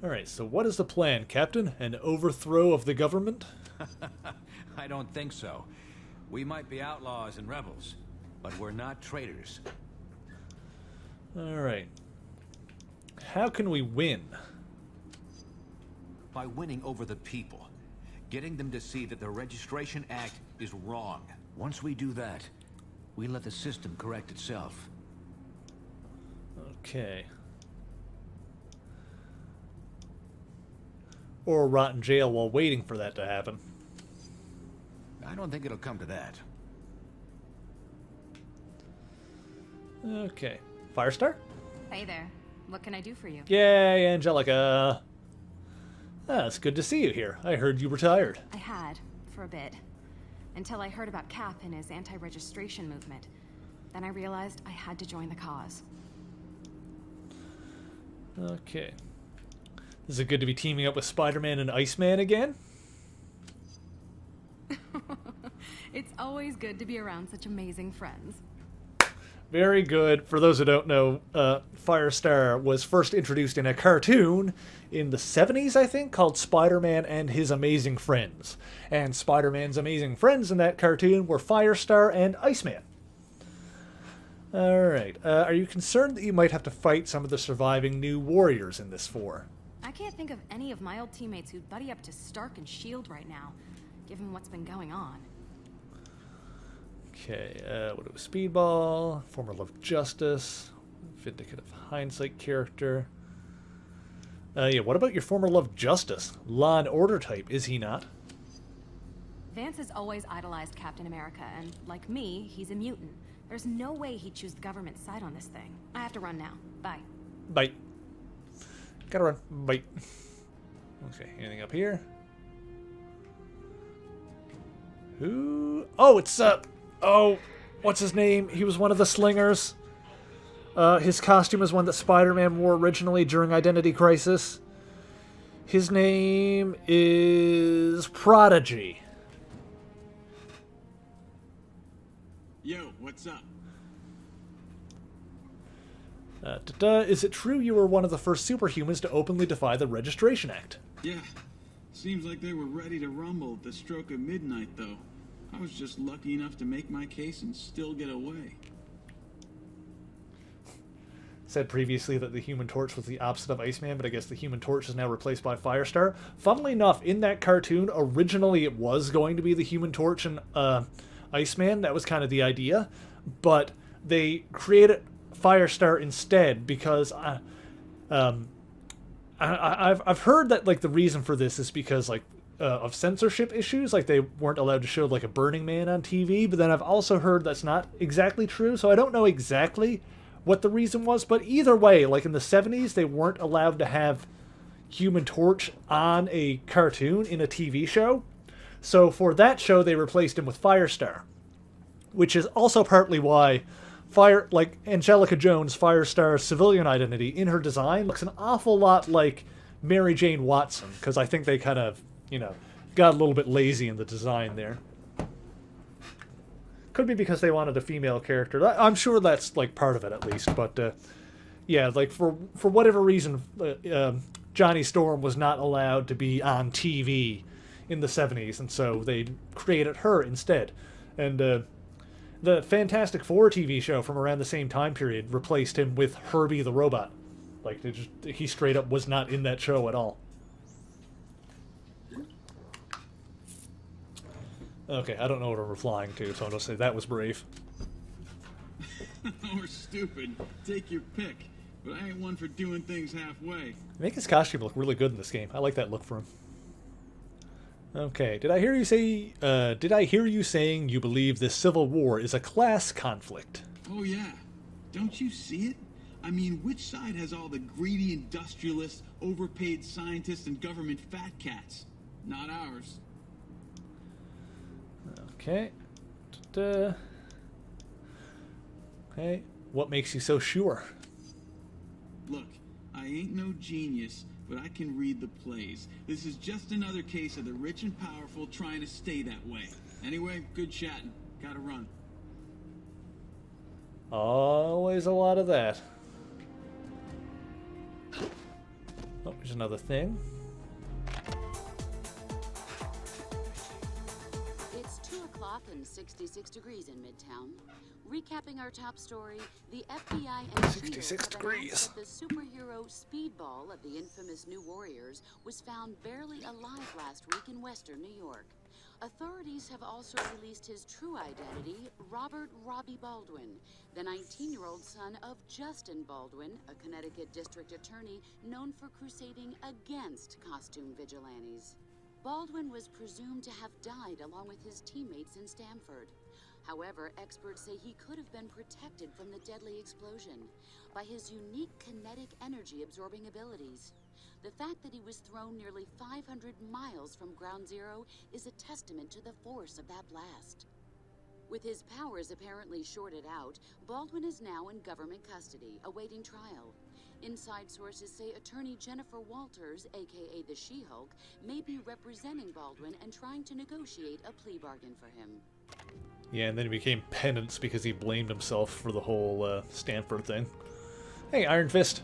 Alright, so what is the plan, Captain? An overthrow of the government? I don't think so. We might be outlaws and rebels, but we're not traitors. Alright. How can we win? By winning over the people. Getting them to see that the Registration Act is wrong. Once we do that, we let the system correct itself. Okay. Or rot in jail while waiting for that to happen. I don't think it'll come to that. Okay. Firestar? Hey there. What can I do for you? Yay, Angelica. It's good to see you here. I heard you retired. I had, for a bit. Until I heard about Cap and his anti-registration movement. Then I realized I had to join the cause. Okay. Is it good to be teaming up with Spider-Man and Iceman again? It's always good to be around such amazing friends. Very good. For those who don't know, Firestar was first introduced in a cartoon in the 70s, I think, called Spider-Man and His Amazing Friends. And Spider-Man's amazing friends in that cartoon were Firestar and Iceman. Alright. Are you concerned that you might have to fight some of the surviving new warriors in this 4? I can't think of any of my old teammates who'd buddy up to Stark and S.H.I.E.L.D. right now, given what's been going on. Okay, what it was Speedball, former Love Justice, Vindicative Hindsight character. Yeah, what about your former Love Justice? Law and Order type, is he not? Vance has always idolized Captain America, and like me, he's a mutant. There's no way he'd choose the government's side on this thing. I have to run now. Bye. Bye. Gotta run. Bye. Okay, anything up here? Who? Oh, it's, oh, what's his name? He was one of the slingers. His costume is one that Spider-Man wore originally during Identity Crisis. His name is Prodigy. Yo, what's up? Is it true you were one of the first superhumans to openly defy the Registration Act? Yeah, Seems like they were ready to rumble at the stroke of midnight, though. I was just lucky enough to make my case and still get away. Said previously that the Human Torch was the opposite of Iceman, but I guess the Human Torch is now replaced by Firestar. Funnily enough, in that cartoon, originally it was going to be the Human Torch and Iceman. That was kind of the idea, but they created Firestar instead because I've heard that like the reason for this is because like of censorship issues, like they weren't allowed to show like a Burning Man on TV. But then I've also heard that's not exactly true, so I don't know exactly what the reason was, but either way, like in the 70s, they weren't allowed to have Human Torch on a cartoon in a TV show. So for that show, they replaced him with Firestar, which is also partly why Angelica Jones, Firestar's civilian identity in her design looks an awful lot like Mary Jane Watson, because I think they kind of, got a little bit lazy in the design there. Could be because they wanted a female character. I'm sure that's like part of it at least. But yeah, like for whatever reason, Johnny Storm was not allowed to be on TV in the 70s, and so they created her instead. And the Fantastic Four TV show from around the same time period replaced him with Herbie the Robot. Like he straight up was not in that show at all. Okay, I don't know what I'm replying to, so I'll just say that was brave. Or stupid. Take your pick. But I ain't one for doing things halfway. Make his costume look really good in this game. I like that look for him. Okay, did I hear you saying you believe this civil war is a class conflict? Oh yeah. Don't you see it? I mean, which side has all the greedy industrialists, overpaid scientists, and government fat cats? Not ours. Okay. Okay. What makes you so sure? Look, I ain't no genius, but I can read the plays. This is just another case of the rich and powerful trying to stay that way. Anyway, good chatting. Gotta run. Always a lot of that. Oh, there's another thing. It's 2 o'clock and 66 degrees in Midtown. Recapping our top story, the FBI and 66 Shield have announced that the superhero Speedball of the infamous New Warriors was found barely alive last week in western New York. Authorities have also released his true identity, Robert "Robbie" Baldwin, the 19-year-old son of Justin Baldwin, a Connecticut district attorney known for crusading against costume vigilantes. Baldwin was presumed to have died along with his teammates in Stamford. However, experts say he could have been protected from the deadly explosion by his unique kinetic energy-absorbing abilities. The fact that he was thrown nearly 500 miles from ground zero is a testament to the force of that blast. With his powers apparently shorted out, Baldwin is now in government custody, awaiting trial. Inside sources say attorney Jennifer Walters, aka the She-Hulk, may be representing Baldwin and trying to negotiate a plea bargain for him. Yeah, and then he became penance because he blamed himself for the whole Stanford thing. Hey, Iron Fist.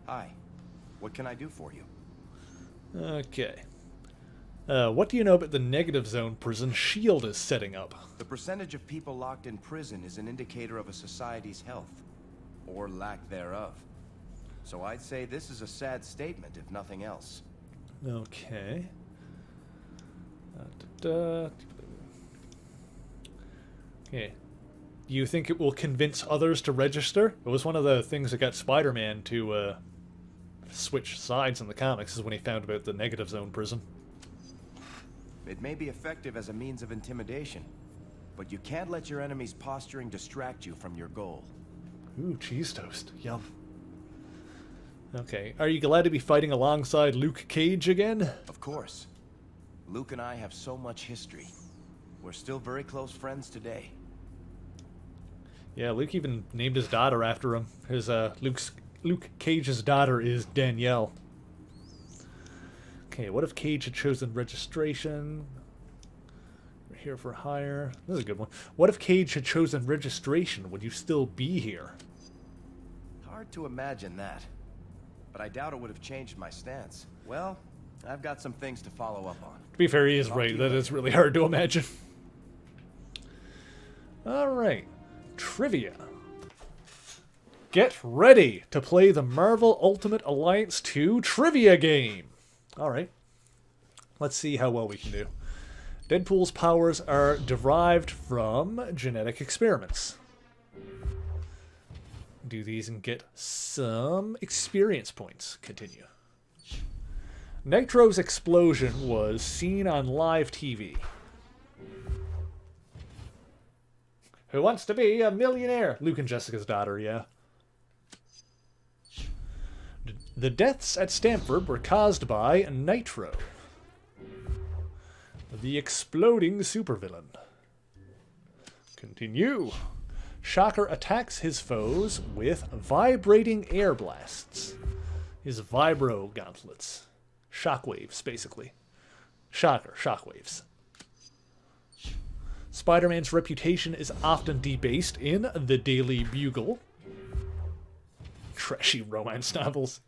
Hi. What can I do for you? Okay. What do you know about the negative zone prison S.H.I.E.L.D. is setting up? The percentage of people locked in prison is an indicator of a society's health. Or lack thereof. So I'd say this is a sad statement, if nothing else. Okay. Okay. Do you think it will convince others to register? It was one of the things that got Spider-Man to switch sides in the comics, is when he found about the negative zone prison. It may be effective as a means of intimidation, but you can't let your enemy's posturing distract you from your goal. Ooh, cheese toast. Yum. Okay. Are you glad to be fighting alongside Luke Cage again? Of course. Luke and I have so much history. We're still very close friends today. Yeah, Luke even named his daughter after him. His Luke Cage's daughter is Danielle. Okay, what if Cage had chosen registration? We're here for hire. This is a good one. What if Cage had chosen registration? Would you still be here? Hard to imagine that. But I doubt it would have changed my stance. Well, I've got some things to follow up on. To be fair, he is right. That is really hard to imagine. Alright. Trivia. Get ready to play the Marvel Ultimate Alliance 2 trivia game. Alright. Let's see how well we can do. Deadpool's powers are derived from genetic experiments. Do these and get some experience points. Continue. Nitro's explosion was seen on live TV. Who wants to be a millionaire? Luke and Jessica's daughter, yeah. The deaths at Stanford were caused by Nitro. The exploding supervillain. Continue. Shocker attacks his foes with vibrating air blasts. His vibro gauntlets. Shockwaves, basically. Shocker, shockwaves. Spider-Man's reputation is often debased in the Daily Bugle. Trashy romance novels.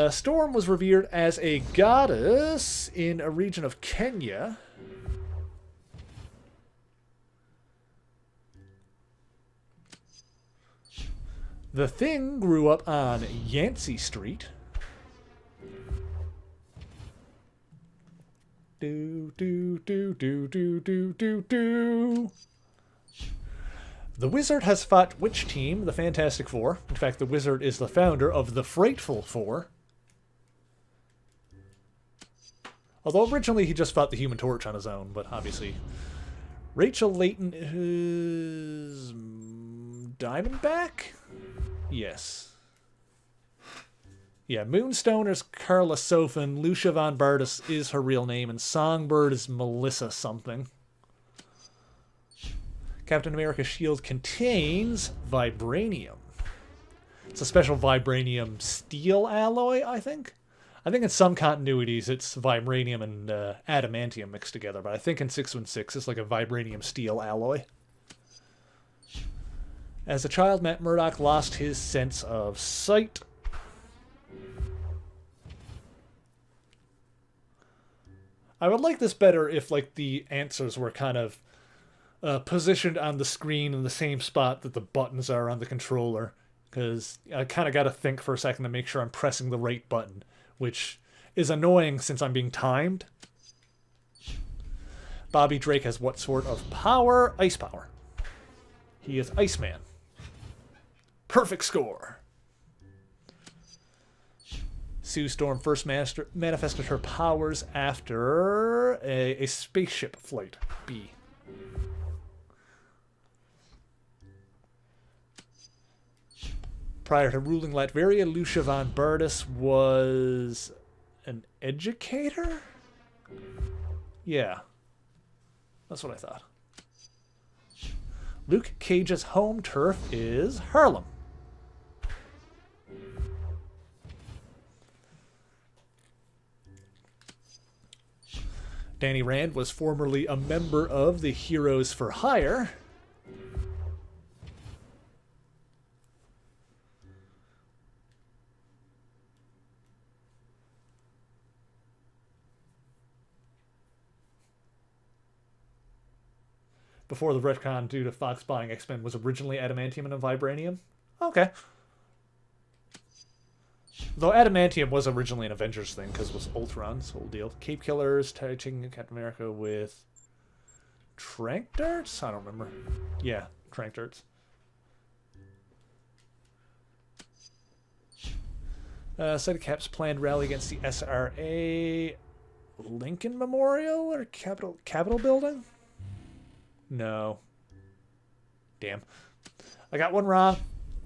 Storm was revered as a goddess in a region of Kenya. The Thing grew up on Yancey Street. Do, do, do, do, do, do, do, do. The Wizard has fought which team? The Fantastic Four. In fact, the Wizard is the founder of the Frightful Four. Although originally he just fought the Human Torch on his own, but obviously... Rachel Layton is... Diamondback? Yes. Yeah, Moonstone is Carla Sofin, Lucia Von Bardis is her real name, and Songbird is Melissa something. Captain America's shield contains vibranium. It's a special vibranium steel alloy, I think. I think in some continuities it's vibranium and adamantium mixed together, but I think in 616 it's like a vibranium steel alloy. As a child, Matt Murdock lost his sense of sight. I would like this better if, like, the answers were kind of positioned on the screen in the same spot that the buttons are on the controller. Because I kind of got to think for a second to make sure I'm pressing the right button, which is annoying since I'm being timed. Bobby Drake has what sort of power? Ice power. He is Iceman. Perfect score. Sue Storm first manifested her powers after a spaceship flight. B. Prior to ruling Latveria, Lucia Von Bardis was an educator? Yeah. That's what I thought. Luke Cage's home turf is Harlem. Danny Rand was formerly a member of the Heroes for Hire. Before the retcon due to Fox buying X-Men was originally adamantium and vibranium. Okay. Though adamantium was originally an Avengers thing because it was Ultron's whole deal. Cape Killers touching Captain America with trank darts? I don't remember. Yeah, trank darts. Caps planned rally against the SRA Lincoln Memorial or Capitol Building? No. Damn. I got one wrong.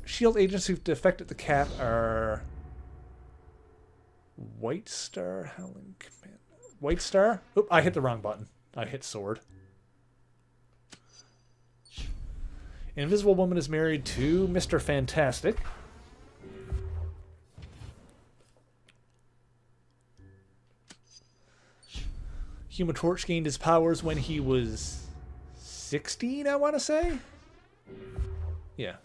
SHIELD agents who've defected the Cap are White Star, Howling Command. White Star? Oop, I hit the wrong button. I hit sword. Invisible Woman is married to Mr. Fantastic. Human Torch gained his powers when he was 16, I want to say? Yeah.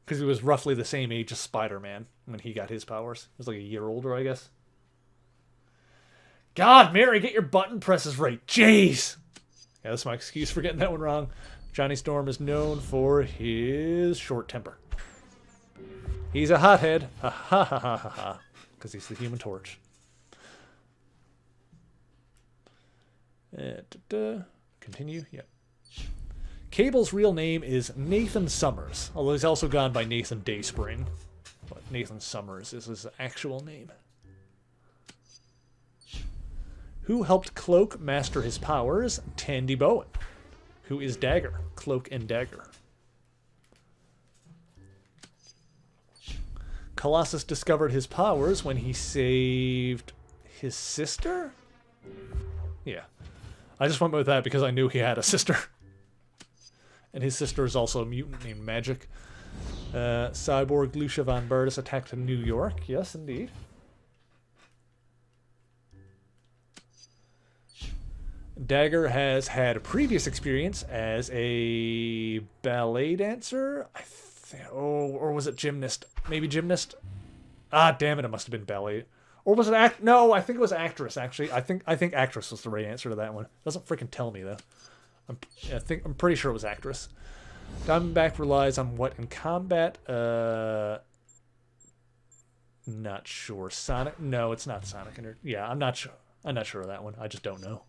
Because he was roughly the same age as Spider-Man. when he got his powers. He was like a year older, I guess. God, Mary, get your button presses right. Jeez! Yeah, that's my excuse for getting that one wrong. Johnny Storm is known for his short temper. He's a hothead. Ha ha ha ha ha ha. Because he's the Human Torch. Continue? Yep. Cable's real name is Nathan Summers, although he's also gone by Nathan Dayspring. But Nathan Summers is his actual name. Who helped Cloak master his powers? Tandy Bowen. Who is Dagger? Cloak and Dagger. Colossus discovered his powers when he saved his sister? Yeah. I just went with that because I knew he had a sister. And his sister is also a mutant named Magic. Cyborg Lucia Von Burtis attacked New York. Yes, indeed. Dagger has had previous experience as a ballet dancer. Or was it gymnast? Maybe gymnast? Ah, damn it, it must have been ballet. Or was it No, I think it was actress, actually. I think actress was the right answer to that one. Doesn't freaking tell me, though. I'm pretty sure it was actress. Diamondback relies on what in combat? Not sure. Sonic? No, it's not Sonic. Yeah, I'm not sure. I'm not sure of that one. I just don't know.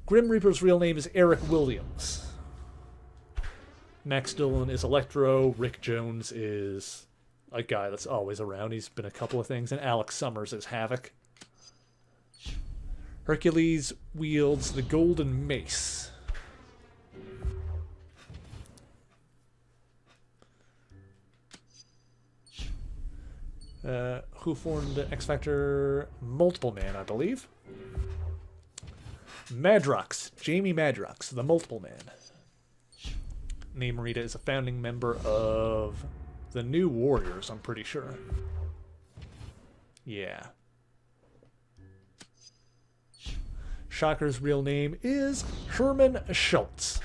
Grim Reaper's real name is Eric Williams. Max Dillon is Electro. Rick Jones is a guy that's always around. He's been a couple of things. And Alex Summers is Havoc. Hercules wields the Golden Mace. Who formed X Factor? Multiple Man, I believe. Madrox. Jamie Madrox, the Multiple Man. Namorita is a founding member of the New Warriors, I'm pretty sure. Yeah. Shocker's real name is Herman Schultz.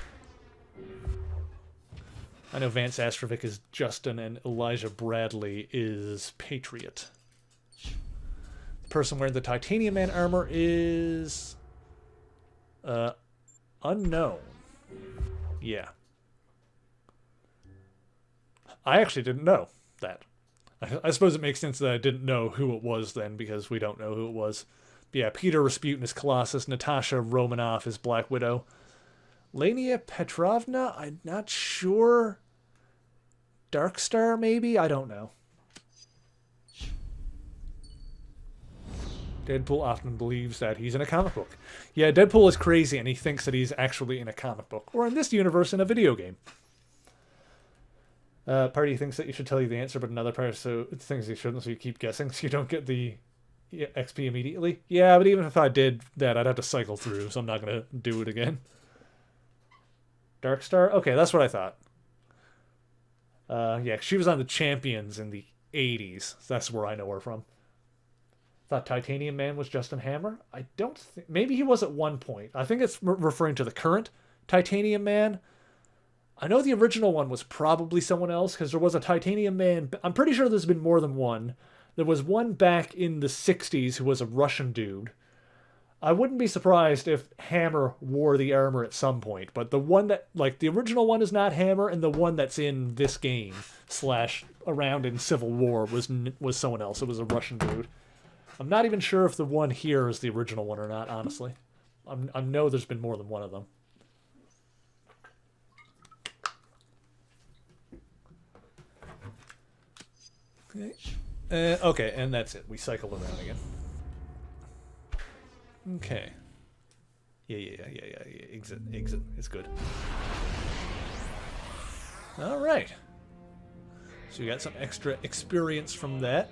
I know Vance Astrovic is Justin and Elijah Bradley is Patriot. The person wearing the Titanium Man armor is... unknown. Yeah. I actually didn't know that. I suppose it makes sense that I didn't know who it was then, because we don't know who it was. But yeah, Peter Rasputin is Colossus. Natasha Romanoff is Black Widow. Lania Petrovna, I'm not sure. Darkstar, maybe? I don't know. Deadpool often believes that he's in a comic book. Yeah, Deadpool is crazy, and he thinks that he's actually in a comic book. Or in this universe, in a video game. Party thinks that you should tell you the answer, but another part thinks you shouldn't, so you keep guessing, so you don't get the XP immediately. Yeah, but even if I did that, I'd have to cycle through, so I'm not going to do it again. Darkstar? Okay, that's what I thought. Yeah, she was on the Champions in the 80s. So that's where I know her from. Thought Titanium Man was Justin Hammer? I don't think... Maybe he was at one point. I think it's referring to the current Titanium Man. I know the original one was probably someone else, because there was a Titanium Man... I'm pretty sure there's been more than one. There was one back in the 60s who was a Russian dude. I wouldn't be surprised if Hammer wore the armor at some point, but the one that... Like, the original one is not Hammer, and the one that's in this game, / around in Civil War, was someone else. It was a Russian dude. I'm not even sure if the one here is the original one or not, honestly. I know there's been more than one of them. Okay. Okay, and that's it. We cycle around again. Okay. Yeah. Exit. It's good. Alright. So we got some extra experience from that.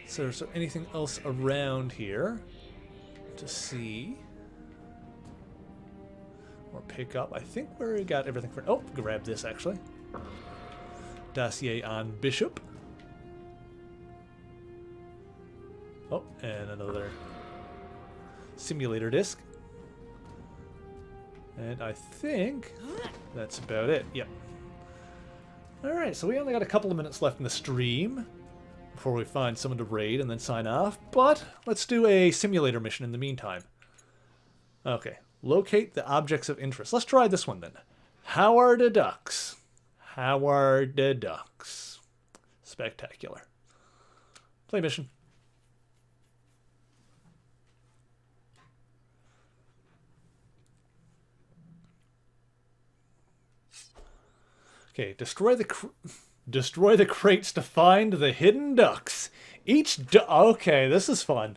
So is there anything else around here to see? Or pick up? I think we got everything for... Oh, grab this, actually. Dossier on Bishop. Oh, and another simulator disc. And I think that's about it. Yep. Alright, so we only got a couple of minutes left in the stream before we find someone to raid and then sign off. But let's do a simulator mission in the meantime. Okay, locate the objects of interest. Let's try this one then. How are the ducks? How are the ducks? Spectacular. Play mission. Okay, destroy the crates to find the hidden ducks. Okay, this is fun.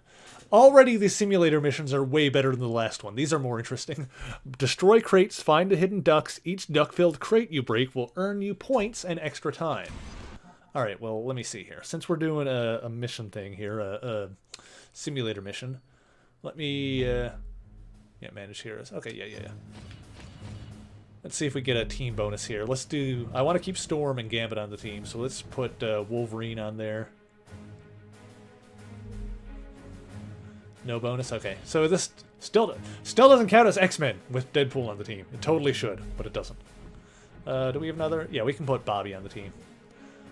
Already the simulator missions are way better than the last one. These are more interesting. Destroy crates, find the hidden ducks. Each duck-filled crate you break will earn you points and extra time. Alright, well, let me see here. Since we're doing a mission thing here, a simulator mission, let me... yeah, manage heroes. Okay, yeah. Let's see if we get a team bonus here. Let's do... I want to keep Storm and Gambit on the team, so let's put Wolverine on there. No bonus? Okay. So this still doesn't count as X-Men with Deadpool on the team. It totally should, but it doesn't. Do we have another? Yeah, we can put Bobby on the team.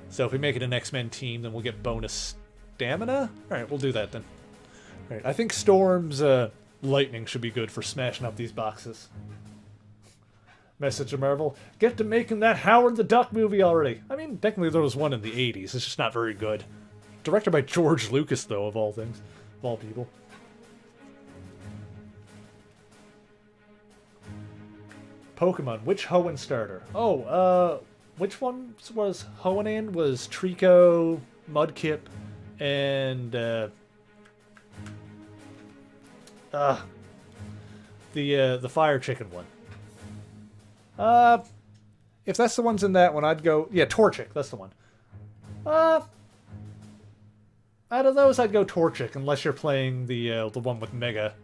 So if we make it an X-Men team, then we'll get bonus stamina? Alright, we'll do that then. Alright, I think Storm's lightning should be good for smashing up these boxes. Message to Marvel. Get to making that Howard the Duck movie already. I mean, technically there was one in the 80s. It's just not very good. Directed by George Lucas, though, of all things. Of all people. Pokemon. Which Hoenn starter? Oh, which one was Hoenn? Was Trico, Mudkip, and, the Fire Chicken one. If that's the ones in that one, I'd go... Yeah, Torchic, that's the one. Out of those, I'd go Torchic, unless you're playing the one with Mega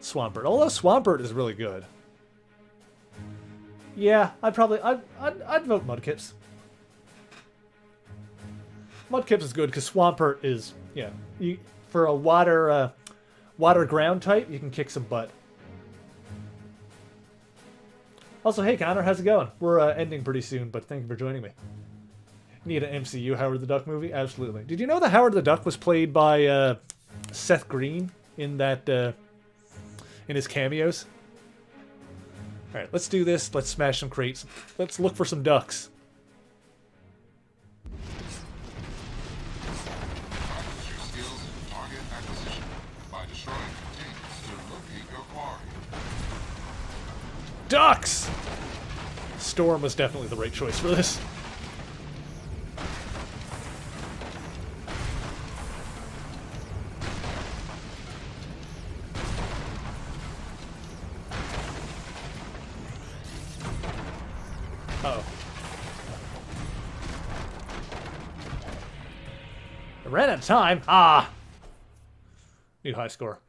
Swampert. Although Swampert is really good. Yeah, I'd vote Mudkips. Mudkips is good, because Swampert is, yeah, for a water ground type, you can kick some butt. Also, hey Connor, how's it going? We're ending pretty soon, but thank you for joining me. Need an MCU Howard the Duck movie? Absolutely. Did you know that Howard the Duck was played by Seth Green in that in his cameos? All right, let's do this. Let's smash some crates. Let's look for some ducks. Ducks! Storm was definitely the right choice for this. Uh-oh. I ran out of time. Ah! New high score.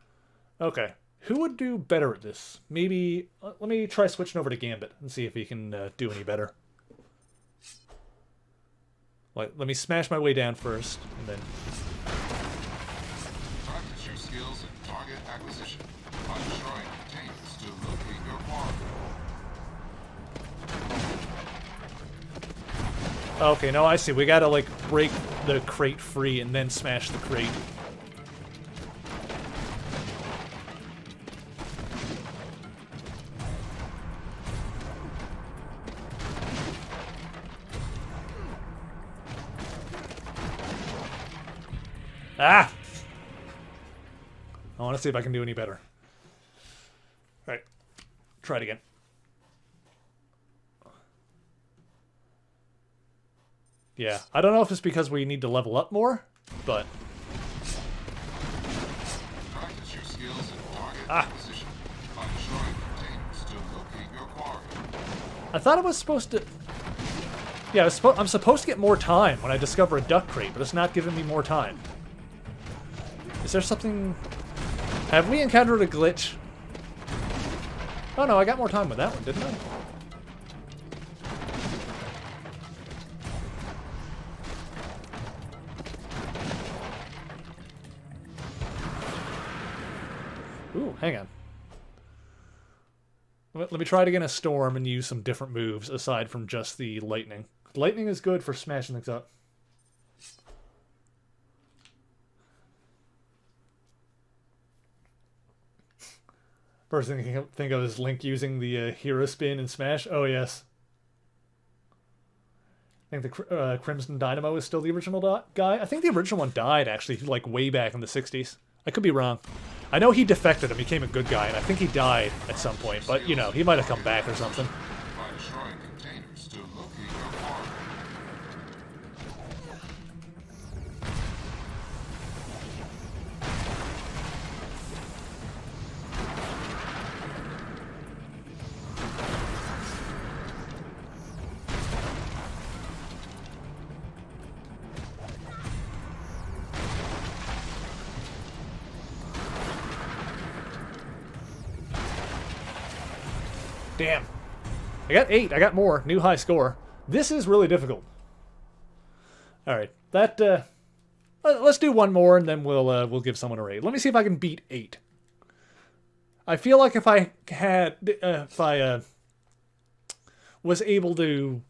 Okay. Who would do better at this? Maybe... let me try switching over to Gambit and see if he can do any better. Let me smash my way down first, and then... Practice your skills in target acquisition by destroying containers to locate your quarry. Okay, no, I see. We gotta, like, break the crate free and then smash the crate. Ah! I want to see if I can do any better. Alright. Try it again. Yeah. I don't know if it's because we need to level up more, but... Practice your skills in target acquisition by destroying containers to locate your quarry. I thought I was supposed to... Yeah, I'm supposed to get more time when I discover a duck crate, but it's not giving me more time. Is there something... Have we encountered a glitch? Oh no, I got more time with that one, didn't I? Ooh, hang on. Let me try it again a storm and use some different moves aside from just the lightning. Lightning is good for smashing things up. First thing I can think of is Link using the hero spin in Smash. Oh, yes. I think the Crimson Dynamo is still the original guy. I think the original one died, actually, like, way back in the 60s. I could be wrong. I know he defected and became a good guy, and I think he died at some point. But, you know, he might have come back or something. By destroying containers to locate your armor. Damn. I got 8. I got more. New high score. This is really difficult. Alright. That, let's do one more and then we'll give someone a raid. Let me see if I can beat 8. I feel like if I was able to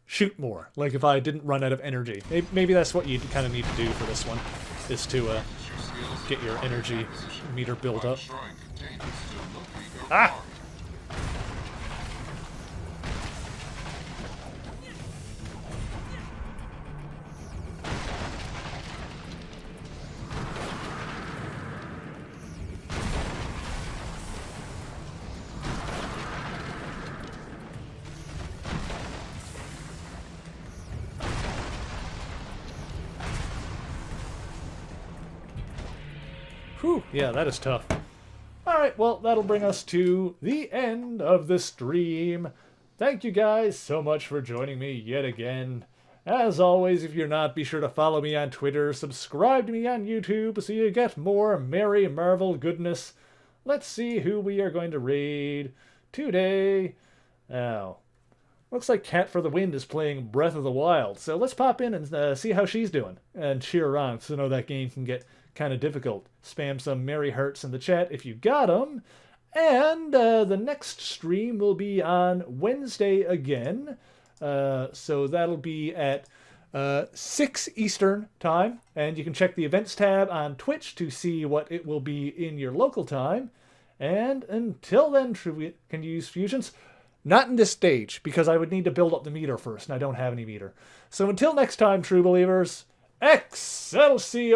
shoot more, like if I didn't run out of energy. Maybe that's what you kind of need to do for this one, is to get your energy meter built up. Ah! Whew, yeah, that is tough. Alright, well, that'll bring us to the end of the stream. Thank you guys so much for joining me yet again. As always, if you're not, be sure to follow me on Twitter, subscribe to me on YouTube so you get more Merry Marvel goodness. Let's see who we are going to raid today. Oh, looks like Cat for the Wind is playing Breath of the Wild, so let's pop in and see how she's doing and cheer her on, so I know that game can get kind of difficult. Spam some Merry Hearts in the chat if you got them. And the next stream will be on Wednesday again. So that'll be at 6 Eastern time. And you can check the events tab on Twitch to see what it will be in your local time. And until then, can you use fusions? Not in this stage, because I would need to build up the meter first, and I don't have any meter. So until next time, true believers, Excelsior!